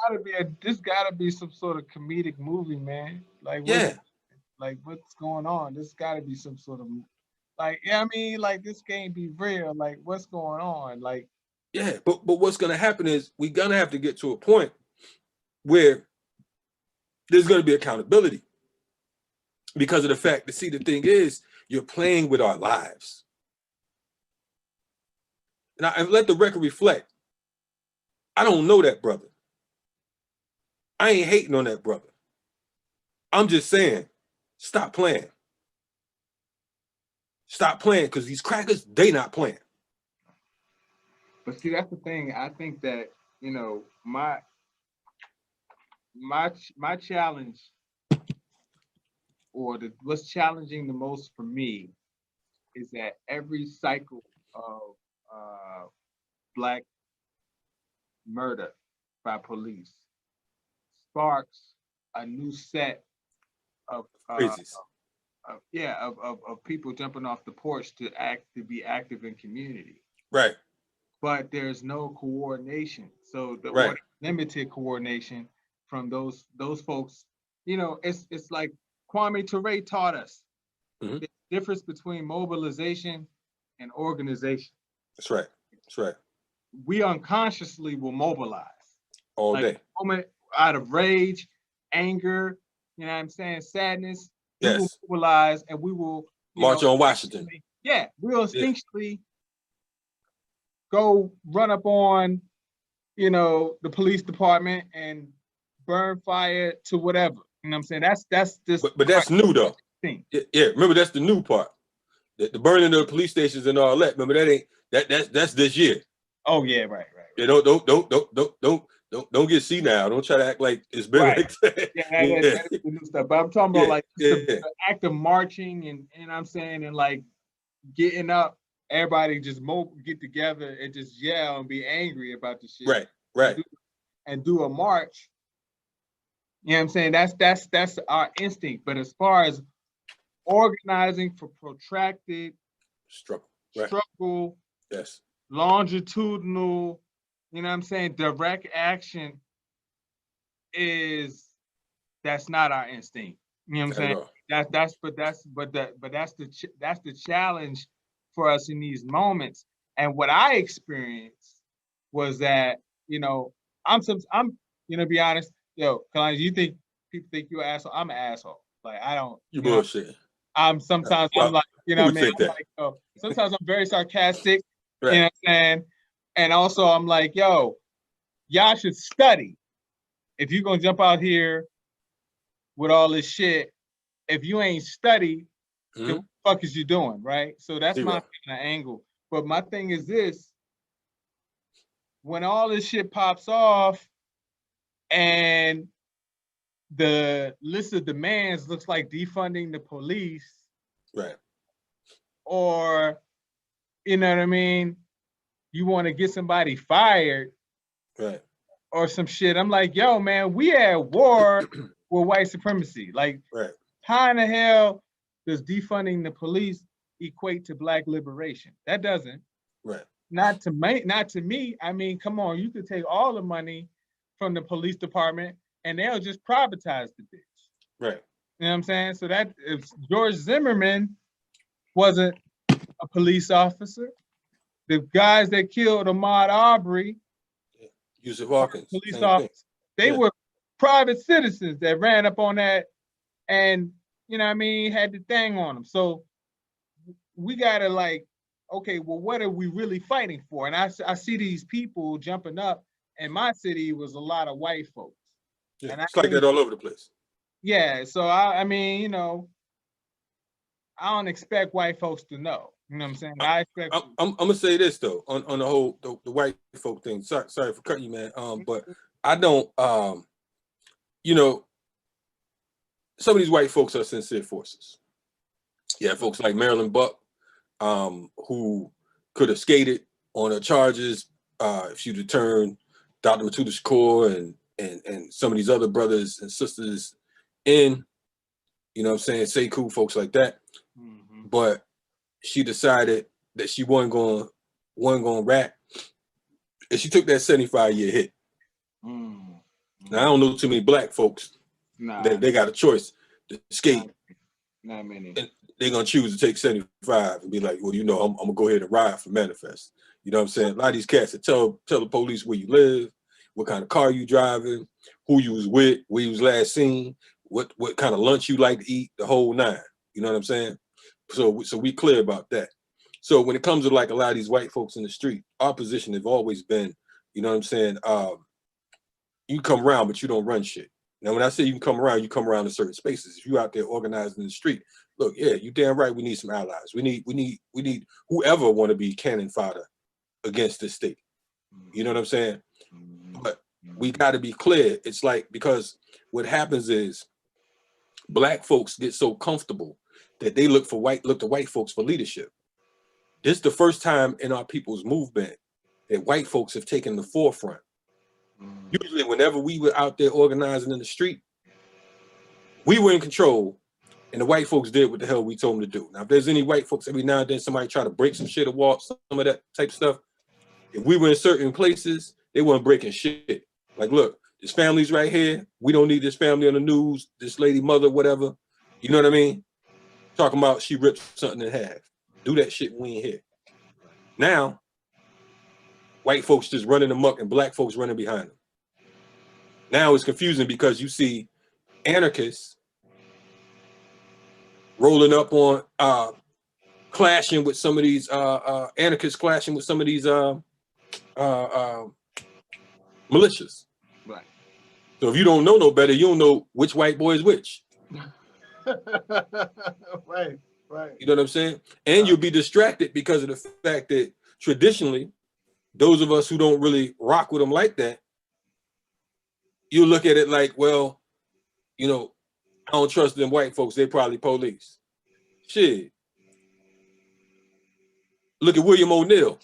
this gotta be some sort of comedic movie, man. Yeah, Like what's going on? This gotta be some sort of like, yeah, I mean, like this can't be real. Like, what's going on? Like, yeah. But what's gonna happen is we're gonna have to get to a point where there's gonna be accountability because of the fact that, see, the thing is, you're playing with our lives. And let the record reflect. I don't know that brother. I ain't hating on that brother. I'm just saying, stop playing. Stop playing, because these crackers, they not playing. but see, that's the thing. I think that, you know, my challenge, or what's challenging the most for me, is that every cycle of black murder by police sparks a new set of Crazies. of people jumping off the porch to be active in community. Right, But there's no coordination. So right. limited coordination from those folks. You know, it's like Kwame Ture taught us Mhm. the difference between mobilization and organization. That's right. That's right. We unconsciously will mobilize. All Like day. moment out of rage, anger, you know what I'm saying, sadness, we will Yes. mobilize and we will, March on Washington. yeah, we'll Yeah. instinctually go run up on, you know, the police department and burn fire to whatever. You know what I'm saying? That's this But that's new though. thing. Yeah, remember, that's the new part. The burning of the police stations and all that. Remember, that ain't that's this year. Oh yeah, right. Yeah, don't get senile. Don't try to act like it's been Right. like that. Yeah, Yeah, that is the new stuff. But I'm talking about like yeah. the act of marching and I'm saying, and like getting up, everybody just get together and just yell and be angry about the shit. Right. And do a march. You know what I'm saying? That's our instinct. But as far as organizing for protracted Struggle. Right. struggle, Yes. longitudinal, you know what I'm saying, direct action, that's not our instinct. You know what I'm Not saying? at all. That's the challenge for us in these moments. And what I experienced was that, you know, I'm you know, be honest, yo, Kalonji, you think people think you're an asshole? I'm an asshole. Like I don't, You you know, bullshit. I'm sometimes I'm Well, like, you who know what I would mean? think I'm that? like, yo, sometimes I'm very sarcastic, you know Right. what I'm saying? And also I'm like, yo, y'all should study. If you're gonna jump out here with all this shit, if you ain't studied, then what the fuck is you doing, right? So that's my Zero. kind of angle. But my thing is this: when all this shit pops off and the list of demands looks like defunding the police, Right. or you know what I mean, you want to get somebody fired Right. or some shit. I'm like, yo, man, we at war with white supremacy. Like, Right. how in the hell does defunding the police equate to black liberation? That doesn't. Right. Not to me. I mean, come on, you could take all the money from the police department and they'll just privatize the bitch. Right. You know what I'm saying? So that if George Zimmerman wasn't a police officer, the guys that killed Ahmaud Arbery, Yusuf Hawkins. police Same officers, thing. they Yeah. were private citizens that ran up on that and, you know what I mean, had the thing on them. So we gotta like, okay, well, what are we really fighting for? And I see these people jumping up. In my city was a lot of white folks. Yeah. And I It's like think, that all over the place. yeah, so I mean, you know, I don't expect white folks to know. You know what I'm saying? I expect. I'm gonna say this though on the whole the white folk thing. Sorry for cutting you, man. But I don't. You know, some of these white folks are sincere forces. Yeah, folks like Marilyn Buck, who could have skated on her charges if she'd returned Dr. Matuda Shakur and some of these other brothers and sisters in, you know what I'm saying, Sekou, folks like that. Mhm. But she decided that she wasn't going to wasn't gonna rap, and she took that 75-year hit. Mm. Now I don't know too many black folks that they got a choice to escape. Not many. And they're gonna choose to take 75 and be like, well, you know, I'm gonna go ahead and ride for Manifest. You know what I'm saying? A lot of these cats that tell the police where you live, what kind of car you driving, who you was with, where you was last seen, what kind of lunch you like to eat, the whole nine. You know what I'm saying? So we clear about that. So when it comes to like a lot of these white folks in the street, our position have always been, you know what I'm saying? You come around, but you don't run shit. Now, when I say you can come around in certain spaces. If you out there organizing in the street, look, yeah, you damn right. We need some allies. We need whoever want to be cannon fodder against this state. You know what I'm saying? But we got to be clear. It's like, because what happens is black folks get so comfortable that they look to white folks for leadership. This is the first time in our people's movement that white folks have taken the forefront. Usually whenever we were out there organizing in the street, we were in control and the white folks did what the hell we told them to do. Now, if there's any white folks, every now and then somebody try to break some shit or walk, some of that type of stuff, if we were in certain places, they weren't breaking shit. Like, look, this family's right here. We don't need this family on the news, this lady, mother, whatever. You know what I mean? Talking about she ripped something in half. Do that shit when we ain't here. Now, white folks just running amok and black folks running behind them. Now it's confusing because you see anarchists rolling up on clashing with some of these anarchists clashing with some of these militias. Right. So if you don't know no better, you don't know which white boy is which. Right. You know what I'm saying? And you'll be distracted because of the fact that traditionally, those of us who don't really rock with them like that, you look at it like, well, you know, I don't trust them white folks. They probably police. Shit. Look at William O'Neill.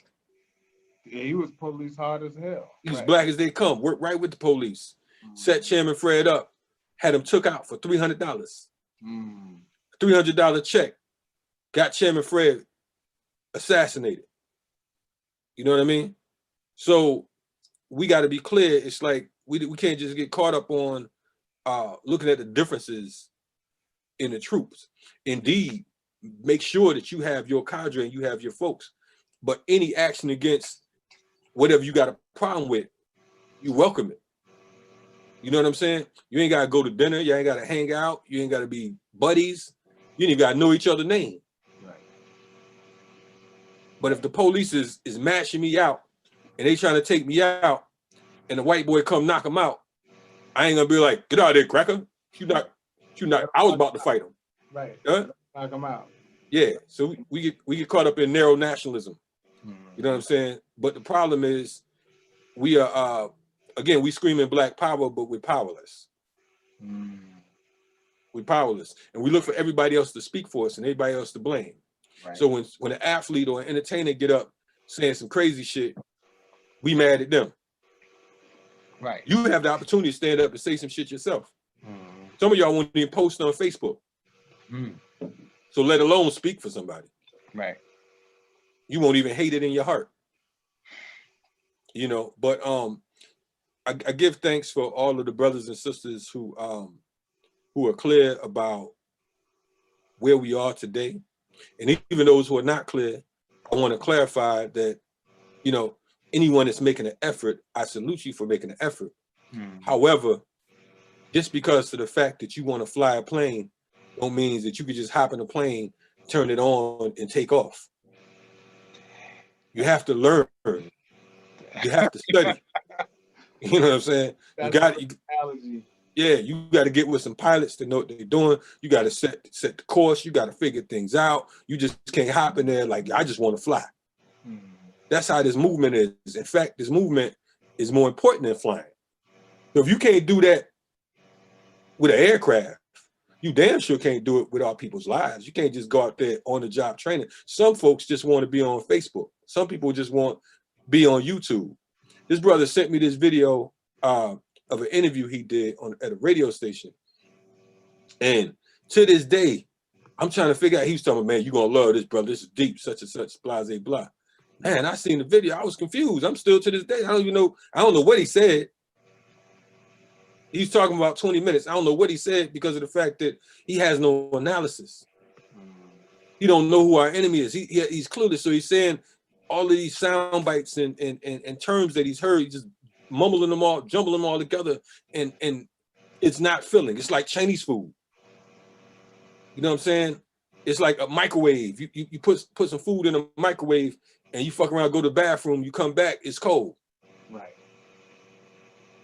Yeah, he was police hard as hell. He was black as they come. Worked right with the police. Set Chairman Fred up. Had him took out for $300. $300 check. Got Chairman Fred assassinated. You know what I mean? So we got to be clear. It's like we can't just get caught up on looking at the differences in the troops. Indeed, make sure that you have your cadre and you have your folks. But any action against whatever you got a problem with, you welcome it. You know what I'm saying? You ain't got to go to dinner. You ain't got to hang out. You ain't got to be buddies. You ain't even got to know each other's name. Right. But if the police is mashing me out and they trying to take me out and the white boy come knock him out, I ain't gonna be like, get out of there, cracker. You not. I was about to fight him. Right. Huh? Knock him out. Yeah. So we get caught up in narrow nationalism. You know what I'm saying? But the problem is we are again, we screaming black power, but we're powerless. We're powerless. And we look for everybody else to speak for us and everybody else to blame. Right. So when an athlete or an entertainer get up saying some crazy shit, we mad at them. Right. You have the opportunity to stand up and say some shit yourself. Some of y'all won't even post on Facebook. So let alone speak for somebody. Right. You won't even hate it in your heart. You know, but I give thanks for all of the brothers and sisters who are clear about where we are today. And even those who are not clear, I want to clarify that, you know, anyone that's making an effort, I salute you for making an effort. However, just because of the fact that you want to fly a plane don't mean that you could just hop in a plane, turn it on, and take off. You have to learn. You have to study. You know what I'm saying? You got to get with some pilots to know what they're doing. You got to set the course. You got to figure things out. You just can't hop in there like, I just want to fly. That's how this movement is. In fact, this movement is more important than flying. So if you can't do that with an aircraft, you damn sure can't do it with our people's lives. You can't just go out there on the job training. Some folks just want to be on Facebook. Some people just want to be on YouTube. This brother sent me this video of an interview he did at a radio station. And to this day, I'm trying to figure out, he was talking about, man, you're going to love this, brother. This is deep, such and such, blah, blah, blah. Man, I seen the video. I was confused. I'm still to this day. I don't know what he said. He's talking about 20 minutes. I don't know what he said because of the fact that he has no analysis. He don't know who our enemy is. He's clueless. So he's saying all of these sound bites and terms that he's heard, he's just mumbling them all, jumbling them all together, and it's not filling. It's like Chinese food. You know what I'm saying? It's like a microwave. You put some food in a microwave and you fuck around, go to the bathroom, you come back, it's cold. Right.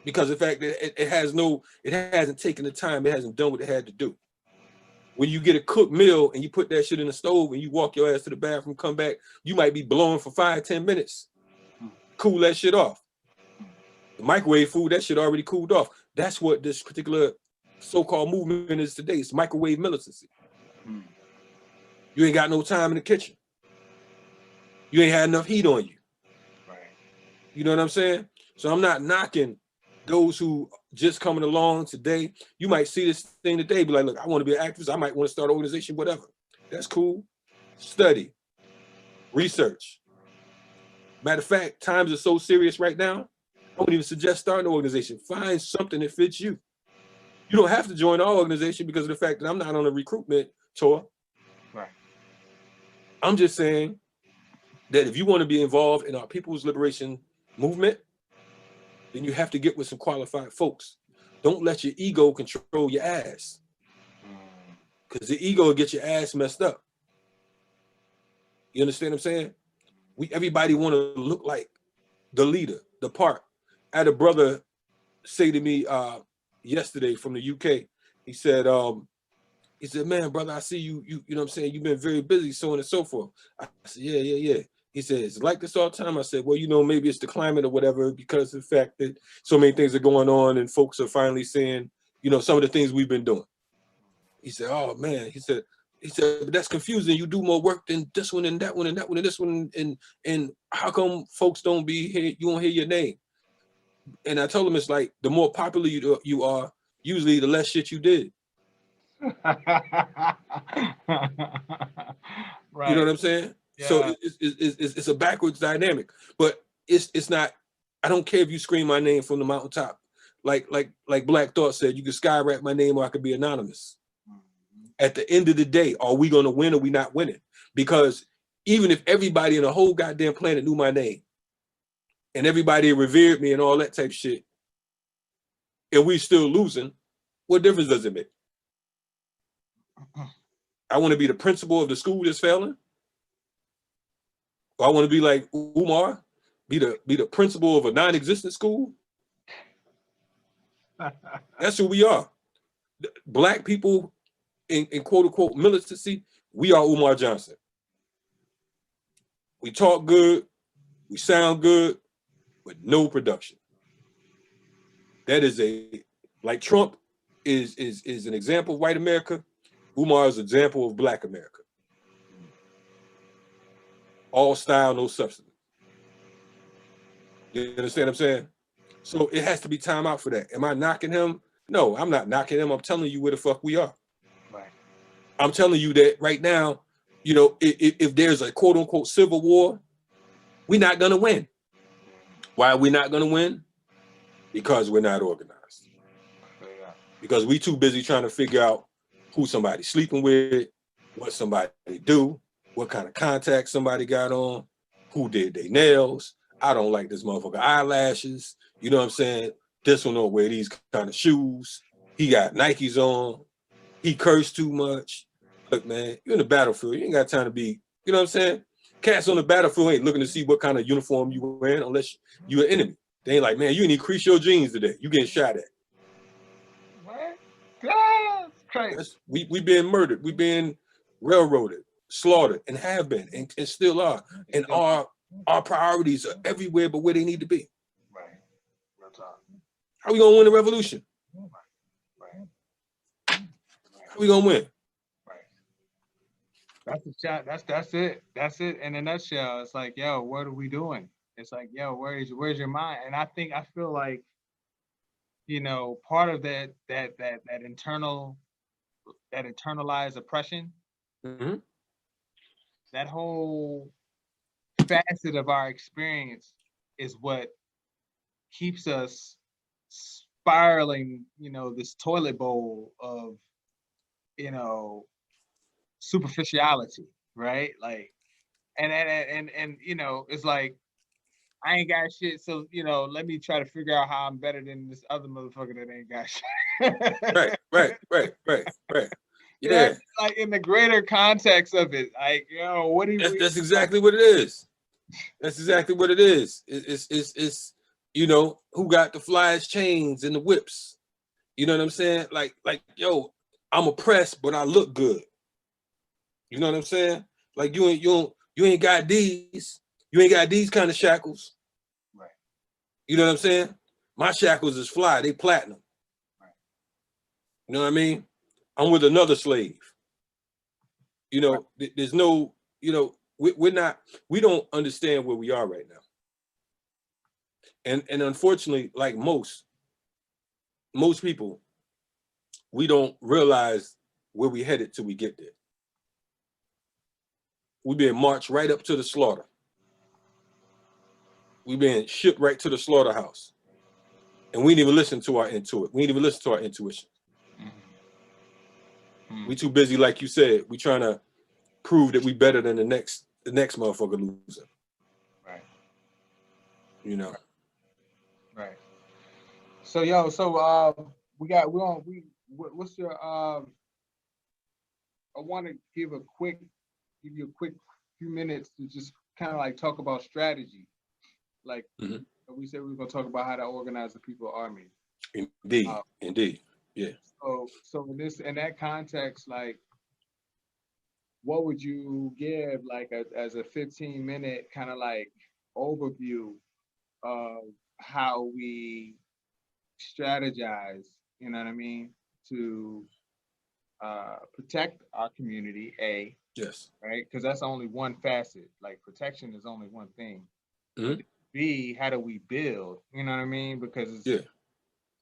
Because of the fact that it hasn't taken the time, it hasn't done what it had to do. When you get a cooked meal and you put that shit in the stove and you walk your ass to the bathroom, come back, you might be blowing for 5-10 minutes. Cool that shit off. The microwave food, that shit already cooled off. That's what this particular so-called movement is today. It's microwave militancy. You ain't got no time in the kitchen. You ain't had enough heat on you. Right. You know what I'm saying? So I'm not knocking those who just coming along today. You might see this thing today, be like, look, I want to be an activist. I might want to start an organization, whatever. That's cool. Study, research. Matter of fact, times are so serious right now, I wouldn't even suggest starting an organization. Find something that fits you. You don't have to join our organization because of the fact that I'm not on a recruitment tour. Right. I'm just saying that if you want to be involved in our People's Liberation Movement, then you have to get with some qualified folks. Don't let your ego control your ass, because the ego will get your ass messed up. You understand what I'm saying? Everybody want to look like the leader, the part. I had a brother say to me yesterday from the UK. He said, man, brother, I see you know what I'm saying? You've been very busy, so on and so forth. I said, yeah. He said, it's like this all the time. I said, well, maybe it's the climate or whatever, because of the fact that so many things are going on and folks are finally seeing, some of the things we've been doing. He said, oh man, he said, but that's confusing. You do more work than this one and that one and that one and this one. And how come folks don't be here? You won't hear your name. And I told him, it's like, the more popular you are, usually the less shit you did. Right. You know what I'm saying? Yeah. So it's a backwards dynamic, but it's not. I don't care if you scream my name from the mountaintop, like Black Thought said. You can skyrap my name, or I could be anonymous. At the end of the day, are we going to win or we not winning? Because even if everybody in the whole goddamn planet knew my name, and everybody revered me and all that type of shit, and we still losing, what difference does it make? I want to be the principal of the school that's failing. Or I want to be like Umar, be the principal of a non-existent school. That's who we are. Black people in quote unquote militancy, we are Umar Johnson. We talk good, we sound good, but no production. That is like Trump is an example of white America. Umar is an example of Black America. All style, no substance. You understand what I'm saying? So it has to be time out for that. Am I knocking him? No, I'm not knocking him. I'm telling you where the fuck we are. Right. I'm telling you that right now, if there's a quote unquote civil war, we're not gonna win. Why are we not gonna win? Because we're not organized. Yeah. Because we too busy trying to figure out who somebody's sleeping with, what somebody do, what kind of contacts somebody got on, who did their nails. I don't like this motherfucker eyelashes. You know what I'm saying? This one don't wear these kind of shoes. He got Nikes on. He cursed too much. Look, man, you're in the battlefield. You ain't got time to be, you know what I'm saying? Cats on the battlefield ain't looking to see what kind of uniform you wearing unless you're an enemy. They ain't like, man, you need to crease your jeans today. You getting shot at. What? That's crazy. We being murdered. We being railroaded, slaughtered, and have been, and still are. And our priorities are everywhere but where they need to be. Right. Real talk. How we gonna win the revolution? Right. How we gonna win? Right. That's the shot. That's it. That's it in a nutshell. It's like, yo, what are we doing? It's like, yo, where's your mind? And I feel like, part of that internalized oppression, that whole facet of our experience is what keeps us spiraling, this toilet bowl of, superficiality, right? Like, and it's like, I ain't got shit, so let me try to figure out how I'm better than this other motherfucker that ain't got shit. Right. Yeah, like in the greater context of it, like, what do you? that's exactly what it is. That's exactly what it is. It's who got the flyest chains and the whips. You know what I'm saying? Like, yo, I'm oppressed, but I look good. You know what I'm saying? Like you ain't got these. You ain't got these kind of shackles. Right. You know what I'm saying? My shackles is fly. They platinum. Right. You know what I mean? I'm with another slave. There's no, we don't understand where we are right now. And unfortunately, like most people, we don't realize where we headed till we get there. We've been marched right up to the slaughter. We've been shipped right to the slaughterhouse. And we didn't even listen to our intuition. We didn't even listen to our intuition. Mm-hmm. We too busy, like you said, we trying to prove that we better than the next motherfucker loser. Right. Right. So what's your I want to give you a quick few minutes to just kind of like talk about strategy. Like we said, we were gonna talk about how to organize the people army. Indeed. Yeah. So in that context, like, what would you give like as a 15-minute kind of like overview of how we strategize, you know what I mean, to protect our community, A. Yes. Right? Because that's only one facet. Like, protection is only one thing. Mm-hmm. B, how do we build? You know what I mean? Because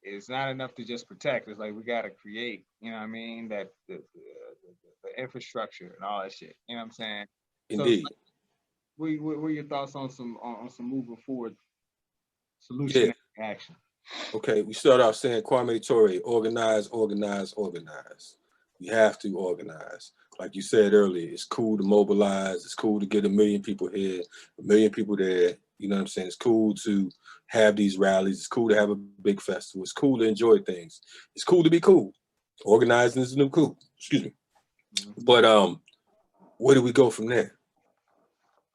it's not enough to just protect. It's like we got to create, you know what I mean, that the infrastructure and all that shit. You know what I'm saying? Indeed. So, what are your thoughts on some moving forward solution action? Okay, we start off saying Kwame Ture, organize. We have to organize. Like you said earlier, it's cool to mobilize. It's cool to get 1 million people here, 1 million people there. You know what I'm saying? It's cool to have these rallies. It's cool to have a big festival. It's cool to enjoy things. It's cool to be cool. Organizing is the new cool. Excuse me. Mm-hmm. But where do we go from there?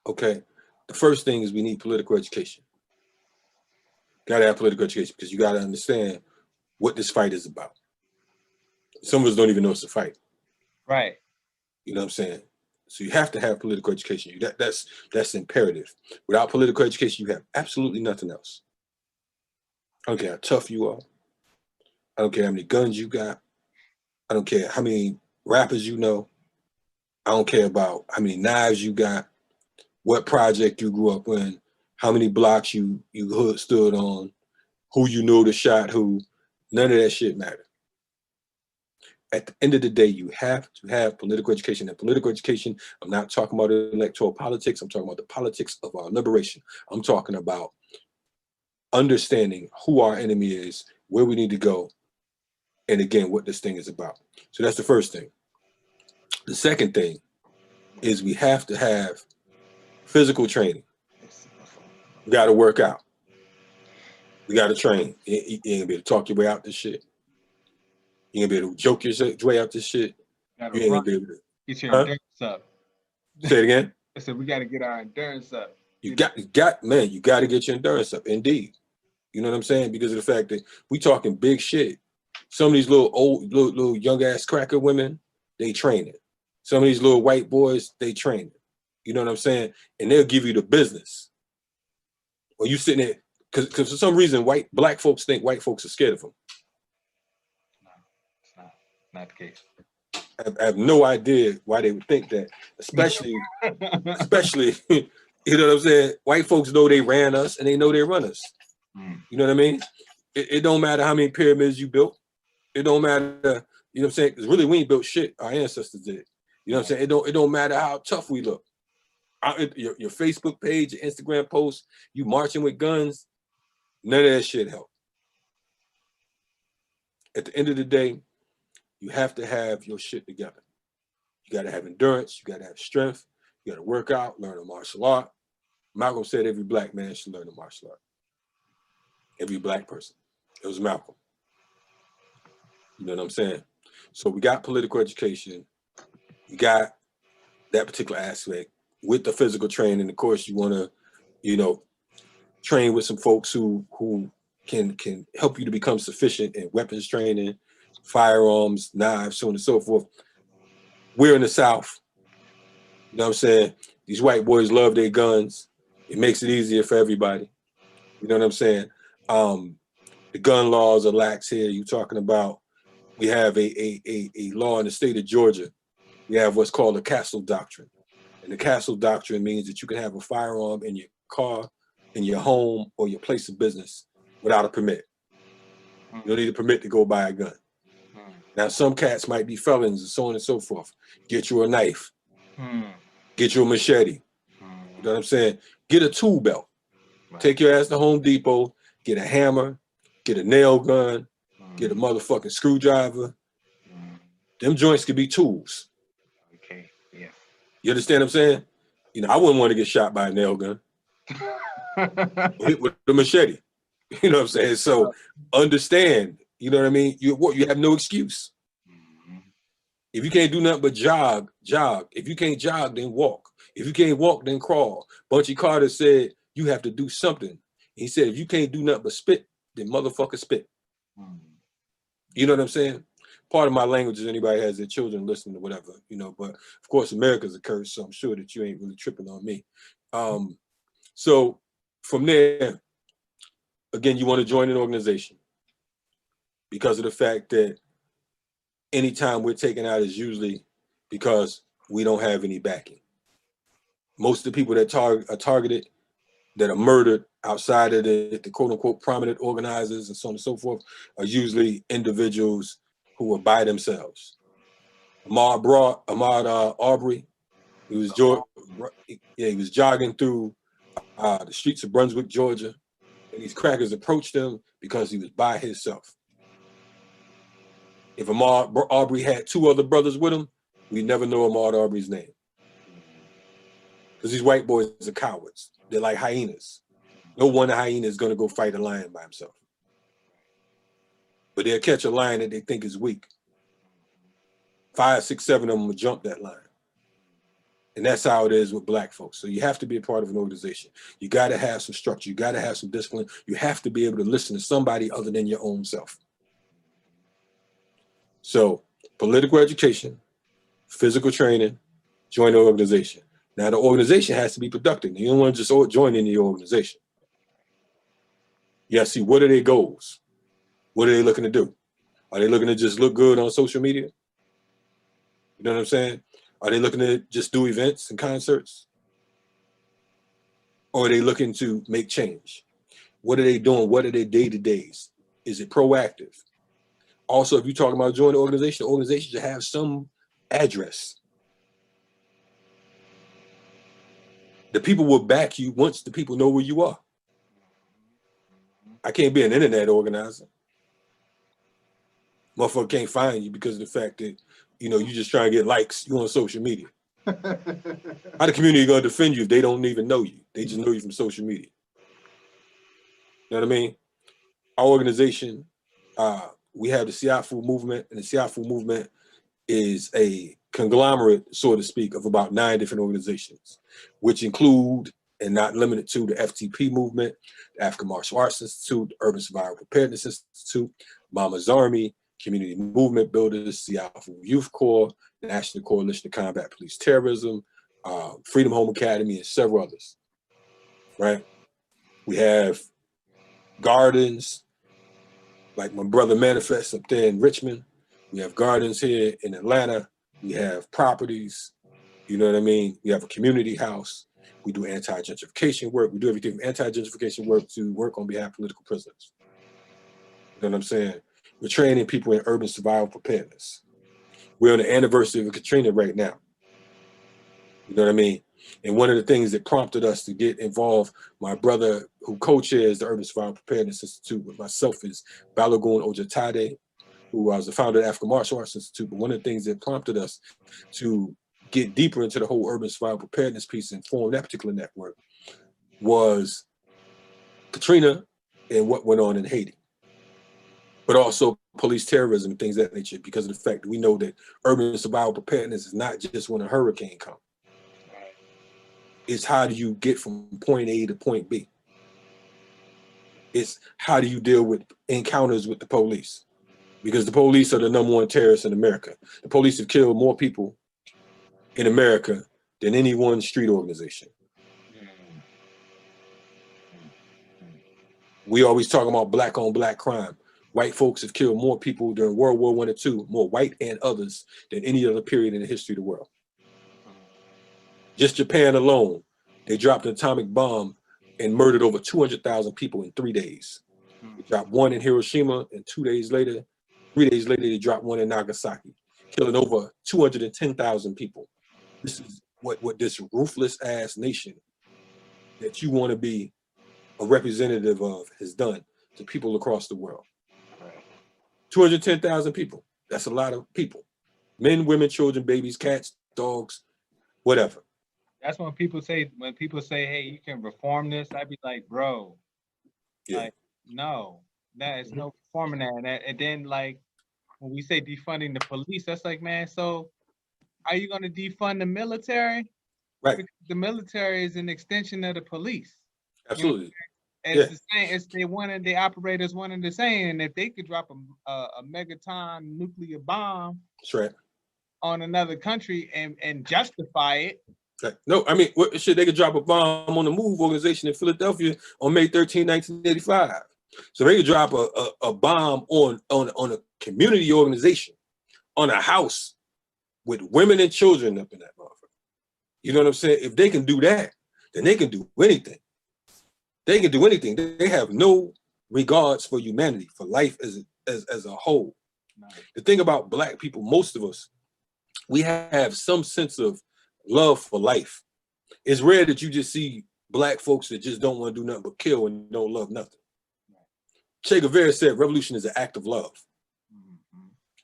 Okay, the first thing is we need political education. Got to have political education because you got to understand what this fight is about. Some of us don't even know it's a fight. Right. You know what I'm saying? So you have to have political education. That's imperative. Without political education, you have absolutely nothing else. I don't care how tough you are. I don't care how many guns you got. I don't care how many rappers you know. I don't care about how many knives you got, what project you grew up in, how many blocks you stood on, who you knew that shot who. None of that shit matters. At the end of the day, you have to have political education. And political education, I'm not talking about electoral politics. I'm talking about the politics of our liberation. I'm talking about understanding who our enemy is, where we need to go, and again, what this thing is about. So that's the first thing. The second thing is we have to have physical training. We got to work out. We got to train. You ain't gonna be able to talk your way out this shit. You ain't gonna be able to joke your way out this shit. You ain't gonna be able to get your endurance up. Say it again. I said we got to get our endurance up. You got to get your endurance up. Indeed. You know what I'm saying? Because of the fact that we talking big shit. Some of these little young ass cracker women, they training. Some of these little white boys, they training. You know what I'm saying? And they'll give you the business. Or you sitting there, because for some reason, black folks think white folks are scared of them. No, it's not the case. I have no idea why they would think that, especially, you know what I'm saying? White folks know they ran us and they know they run us. You know what I mean? It don't matter how many pyramids you built. It don't matter, you know what I'm saying? Because really, we ain't built shit. Our ancestors did. You know what I'm saying? It don't matter how tough we look. Your Facebook page, your Instagram post, you marching with guns, none of that shit help. At the end of the day, you have to have your shit together. You got to have endurance. You got to have strength. You got to work out, learn a martial art. Malcolm said every black man should learn a martial art. Every black person. It was Malcolm. You know what I'm saying? So we got political education. We got that particular aspect with the physical training. Of course, you want to, you know, train with some folks who can help you to become sufficient in weapons training, firearms, knives, so on and so forth. We're in the South. You know what I'm saying? These white boys love their guns. It makes it easier for everybody. You know what I'm saying? The gun laws are lax here. You're talking about, we have a law in the state of Georgia. We have what's called the Castle Doctrine. And the Castle Doctrine means that you can have a firearm in your car, in your home, or your place of business without a permit. You don't need a permit to go buy a gun. Now, some cats might be felons and so on and so forth. Get you a knife. Get you a machete. You know what I'm saying? Get a tool belt. Take your ass to Home Depot, get a hammer, get a nail gun, get a motherfucking screwdriver. Them joints could be tools. Okay, yeah. You understand what I'm saying? You know, I wouldn't want to get shot by a nail gun. Hit with a machete. You know what I'm saying? So understand, you know what I mean? You have no excuse. If you can't do nothing but jog. If you can't jog, then walk. If you can't walk, then crawl. Bunchy Carter said, you have to do something. He said, if you can't do nothing but spit, then motherfucker spit. You know what I'm saying? Part of my language is anybody has their children listening or whatever, you know, but of course, America's a curse, so I'm sure that you ain't really tripping on me. So from there, again, you want to join an organization because of the fact that anytime we're taken out is usually because we don't have any backing. Most of the people that are targeted, that are murdered outside of the quote unquote prominent organizers and so on and so forth, are usually individuals who are by themselves. Ahmaud Arbery, he was jogging through the streets of Brunswick, Georgia, and these crackers approached him because he was by himself. If Ahmaud Arbery had two other brothers with him, we never know Ahmaud Arbery's name. Because these white boys are cowards. They're like hyenas. No one hyena is going to go fight a lion by himself. But they'll catch a lion that they think is weak. 5, 6, 7 of them will jump that lion. And that's how it is with black folks. So you have to be a part of an organization. You got to have some structure. You got to have some discipline. You have to be able to listen to somebody other than your own self. So political education, physical training, join the organization. Now the organization has to be productive. You don't want to just join any organization. Yeah, see, what are their goals? What are they looking to do? Are they looking to just look good on social media? You know what I'm saying? Are they looking to just do events and concerts? Or are they looking to make change? What are they doing? What are their day-to-days? Is it proactive? Also, if you're talking about joining the organization should have some address. The people will back you once the people know where you are. I can't be an internet organizer. Motherfucker can't find you because of the fact that, you know, you just trying to get likes. You on social media. How the community gonna defend you if they don't even know you? They just know you from social media. You know what I mean? Our organization, we have the Siafu movement, and the Siafu movement is a conglomerate, so to speak, of about 9 different organizations, which include, and not limited to, the FTP movement, the African Martial Arts Institute, the Urban Survival Preparedness Institute, Mama's Army, Community Movement Builders, Siafu Youth Corps, National Coalition to Combat Police Terrorism, Freedom Home Academy, and several others, right? We have gardens, like my brother Manifest up there in Richmond. We have gardens here in Atlanta. We have properties, you know what I mean? We have a community house. We do anti-gentrification work. We do everything from anti-gentrification work to work on behalf of political prisoners. You know what I'm saying? We're training people in urban survival preparedness. We're on the anniversary of Katrina right now. You know what I mean? And one of the things that prompted us to get involved, my brother who co-chairs the Urban Survival Preparedness Institute with myself is Balogun Ojatade, who was the founder of the African Martial Arts Institute. But one of the things that prompted us to get deeper into the whole urban survival preparedness piece and form that particular network was Katrina and what went on in Haiti, but also police terrorism and things of that nature, because of the fact that we know that urban survival preparedness is not just when a hurricane comes. It's how do you get from point A to point B. It's how do you deal with encounters with the police, because the police are the #1 terrorists in America. The police have killed more people in America than any one street organization. We always talk about black on black crime. White folks have killed more people during World War I and II, more white and others, than any other period in the history of the world. Just Japan alone, they dropped an atomic bomb and murdered over 200,000 people in 3 days. They dropped one in Hiroshima, and 3 days later, they dropped one in Nagasaki, killing over 210,000 people. This is what this ruthless ass nation that you want to be a representative of has done to people across the world. 210,000 people. That's a lot of people. Men, women, children, babies, cats, dogs, whatever. That's when people say, hey, you can reform this, I'd be like, bro, like, no, that is no reforming that. And then like, when we say defunding the police, that's like, man, so are you going to defund the military? Right. Because the military is an extension of the police. Absolutely. It's the same. It's the operators wanted the same. And if they could drop a megaton nuclear bomb, that's right, on another country and justify it. Right. No, I mean, shit, they could drop a bomb on the MOVE organization in Philadelphia on May 13, 1985. So they could drop a bomb on a community organization, on a house with women and children up in that motherfucker. You know what I'm saying? If they can do that, then they can do anything. They can do anything. They have no regards for humanity, for life as a whole. No. The thing about Black people, most of us, we have some sense of love for life. It's rare that you just see Black folks that just don't want to do nothing but kill and don't love nothing. Che Guevara said revolution is an act of love.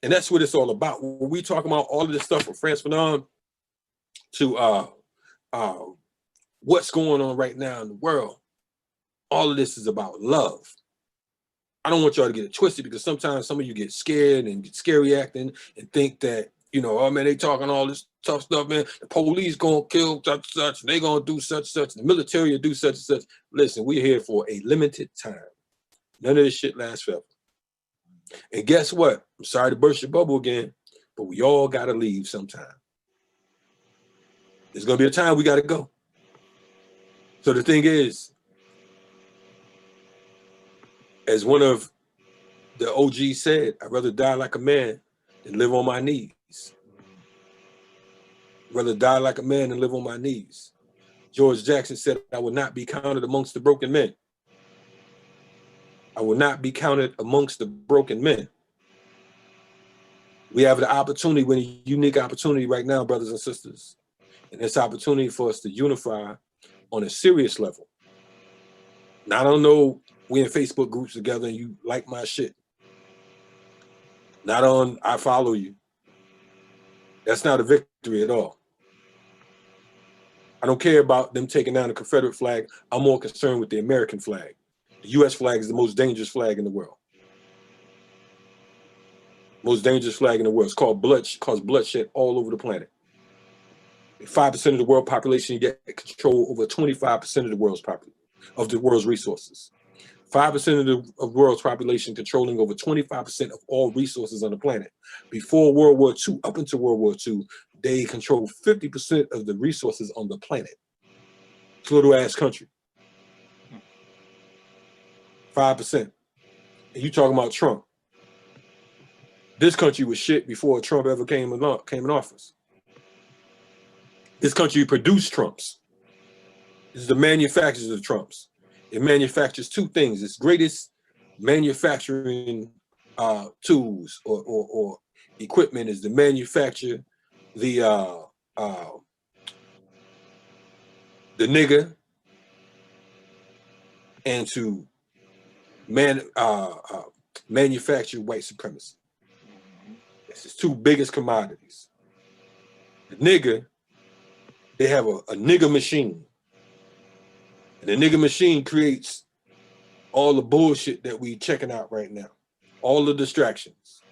And that's what it's all about. When we talk about all of this stuff from Frantz Fanon to what's going on right now in the world, all of this is about love. I don't want y'all to get it twisted, because sometimes some of you get scared and get scary acting and think that, you know, oh man, they talking all this tough stuff, man. The police gonna kill such and such, they gonna do such and such, the military will do such and such. Listen, we're here for a limited time. None of this shit lasts forever. And guess what? I'm sorry to burst your bubble again, but we all gotta leave sometime. There's gonna be a time we gotta go. So the thing is, as one of the OGs said, I'd rather die like a man than live on my knees. I'd rather die like a man than live on my knees. George Jackson said, I will not be counted amongst the broken men. I will not be counted amongst the broken men. We have the opportunity, we're in a unique opportunity right now, brothers and sisters. And it's opportunity for us to unify on a serious level. Now, I don't know, we in Facebook groups together and you like my shit. Not on, I follow you. That's not a victory at all. I don't care about them taking down the Confederate flag. I'm more concerned with the American flag. The US flag is the most dangerous flag in the world. Most dangerous flag in the world. It's called causes bloodshed all over the planet. 5% of the world population get control over 25% of the world's resources. 5% of the world's population controlling over 25% of all resources on the planet. Before World War II, up until World War II, they controlled 50% of the resources on the planet. It's a little ass country. 5%. And you talking about Trump. This country was shit before Trump ever came in office. This country produced Trumps. This is the manufacturers of Trumps. It manufactures two things. Its greatest manufacturing tools or equipment is to manufacture the the nigga and to manufacture white supremacy. It's his two biggest commodities. The nigga, they have a nigga machine. And the nigga machine creates all the bullshit that we checking out right now. All the distractions.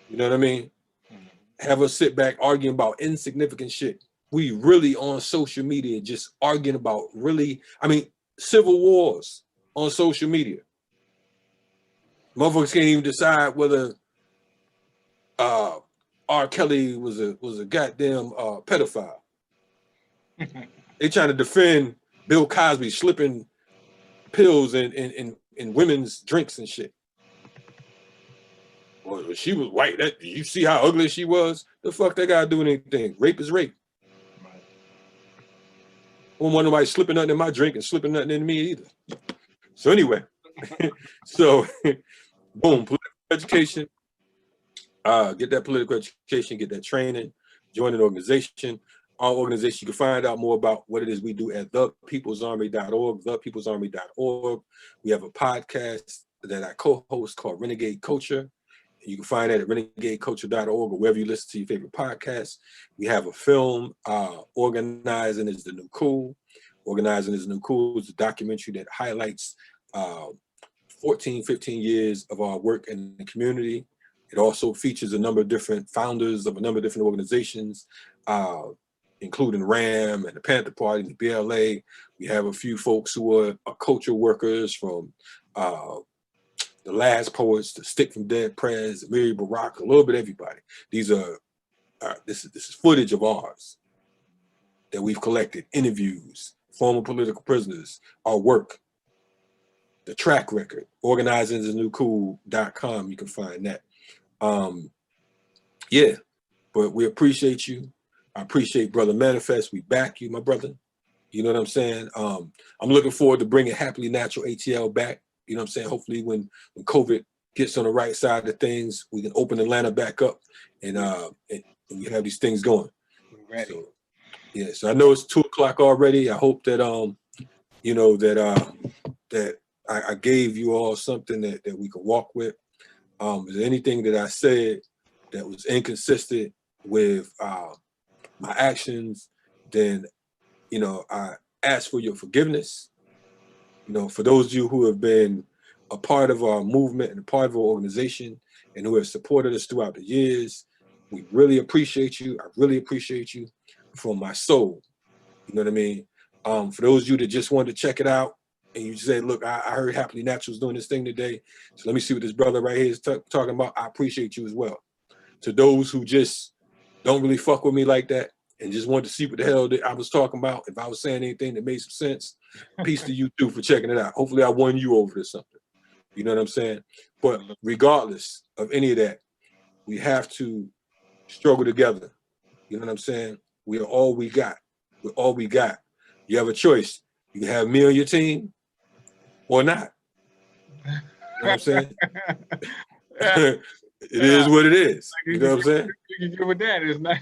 You know what I mean? Have us sit back arguing about insignificant shit. We really on social media just arguing about civil wars on social media. Motherfuckers can't even decide whether R. Kelly was a goddamn pedophile. They trying to defend Bill Cosby slipping pills in women's drinks and shit. Well, she was white. That you see how ugly she was? The fuck that gotta do with anything? Rape is rape. Right. I don't want nobody slipping nothing in my drink and slipping nothing in me either. So anyway, so boom, political education. Get that political education, get that training, join an organization. Our organization, you can find out more about what it is we do at thepeoplesarmy.org, thepeoplesarmy.org. We have a podcast that I co-host called Renegade Culture. You can find that at renegadeculture.org or wherever you listen to your favorite podcasts. We have a film, Organizing is the New Cool. Organizing is the New Cool is a documentary that highlights 14, 15 years of our work in the community. It also features a number of different founders of a number of different organizations, including RAM and the Panther Party, and the BLA. We have a few folks who are cultural workers from the Last Poets, the Stick from Dead Prez, Mary Barack, a little bit of everybody. These are this is footage of ours that we've collected, interviews, former political prisoners, our work, the track record, organizingthenewcool.com. You can find that. Yeah, but we appreciate you. I appreciate Brother Manifest. We back you, my brother. You know what I'm saying? I'm looking forward to bringing Happily Natural ATL back. You know what I'm saying? Hopefully when COVID gets on the right side of things, we can open Atlanta back up and we have these things going. We're ready. So, yeah, so I know it's 2:00 already. I hope that you know, that I gave you all something that we can walk with. Is there anything that I said that was inconsistent with my actions, then, you know, I ask for your forgiveness. You know, for those of you who have been a part of our movement and a part of our organization and who have supported us throughout the years, we really appreciate you. I really appreciate you from my soul. You know what I mean? For those of you that just wanted to check it out and you say, look, I heard Happily Natural's doing this thing today, so let me see what this brother right here is talking about. I appreciate you as well. To those who just don't really fuck with me like that and just wanted to see what the hell that I was talking about, if I was saying anything that made some sense, peace to you too for checking it out. Hopefully I won you over to something. You know what I'm saying? But regardless of any of that, we have to struggle together. You know what I'm saying? We are all we got. We're all we got. You have a choice. You can have me on your team or not. You know what I'm saying? It is what it is. You know what I'm saying? You can get with that. It's not.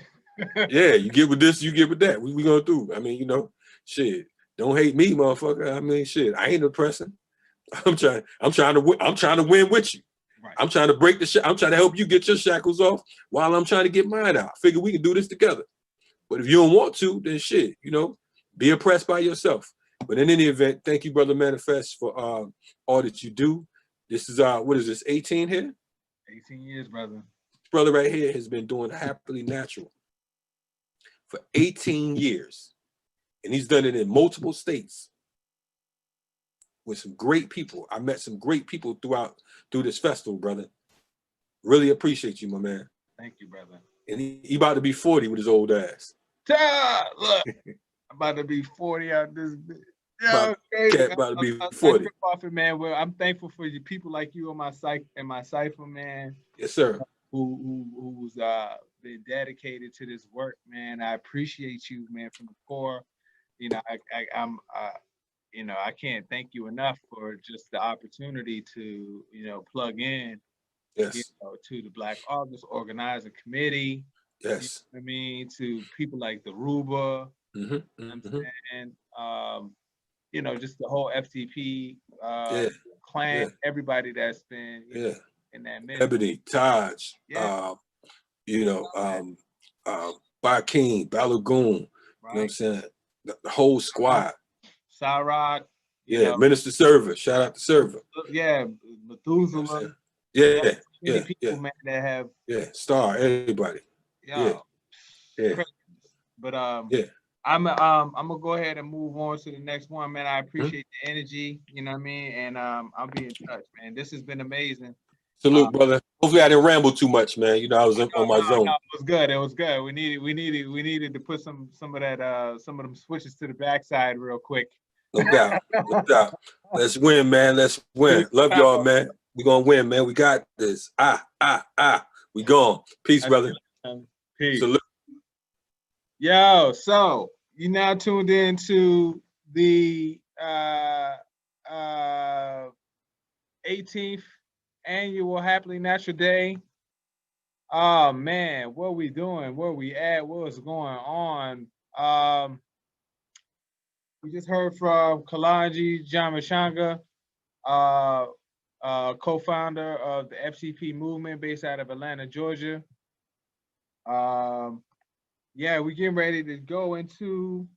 Yeah, you get with this, you get with that. We gonna do. I mean, you know, shit. Don't hate me, motherfucker. I mean, shit. I ain't oppressing. I'm trying to win with you. Right. I'm trying to break the I'm trying to help you get your shackles off while I'm trying to get mine out. Figure we can do this together. But if you don't want to, then shit, you know, be oppressed by yourself. But in any event, thank you, Brother Manifest, for all that you do. This is what is this, 18 here? 18 years, brother. This brother right here has been doing Happily Natural for 18 years. And he's done it in multiple states with some great people. I met some great people through this festival, brother. Really appreciate you, my man. Thank you, brother. And he about to be 40 with his old ass. Look, I'm about to be 40 out this bitch. Yeah, okay. About to be 40. Man. Well, I'm thankful for you people like you on my cipher, man. Yes, sir. Who's been dedicated to this work, man. I appreciate you, man, from the core. You know, I'm you know, I can't thank you enough for just the opportunity to, you know, plug in, yes, you know, to the Black August Organizing Committee. Yes. You know what I mean, to people like the Ruba, Mhm, I'm mhm. saying, you know, just the whole FTP Yeah, clan, yeah, everybody that's been, you know, yeah. in that midst. Ebony, Taj, Yeah, you know, Bakeem, Balagoon, you know what I'm right. saying? The whole squad. Cyrod, you Yeah, know, Minister Server. Shout out to Server. yeah, You know what I'm Methuselah. saying? Yeah, Yeah, so many yeah, yeah, people, man, that have, yeah. Star, everybody. Yeah, yo, yeah, crazy. But yeah. I'm gonna go ahead and move on to the next one, man. I Mhm. appreciate the energy, you know what I mean, and I'll be in touch, man. This has been amazing. Salute, brother. Hopefully I didn't ramble too much, man. You know, I was No, on my no, zone. it was good. It was good. We needed to put some of that some of them switches to the backside real quick. No doubt. No doubt. Let's win, man. Let's Peace win. Love out. y'all, man. We're gonna win, man. We got this. We gone. Peace, brother. Peace. Salute. Yo, so you now tuned into the 18th annual Happily Natural Day. Oh man, what we doing? Where we at? What's going on? We just heard from Kalonji Changa, co-founder of the FCP movement based out of Atlanta, Georgia. Yeah, we're getting ready to go into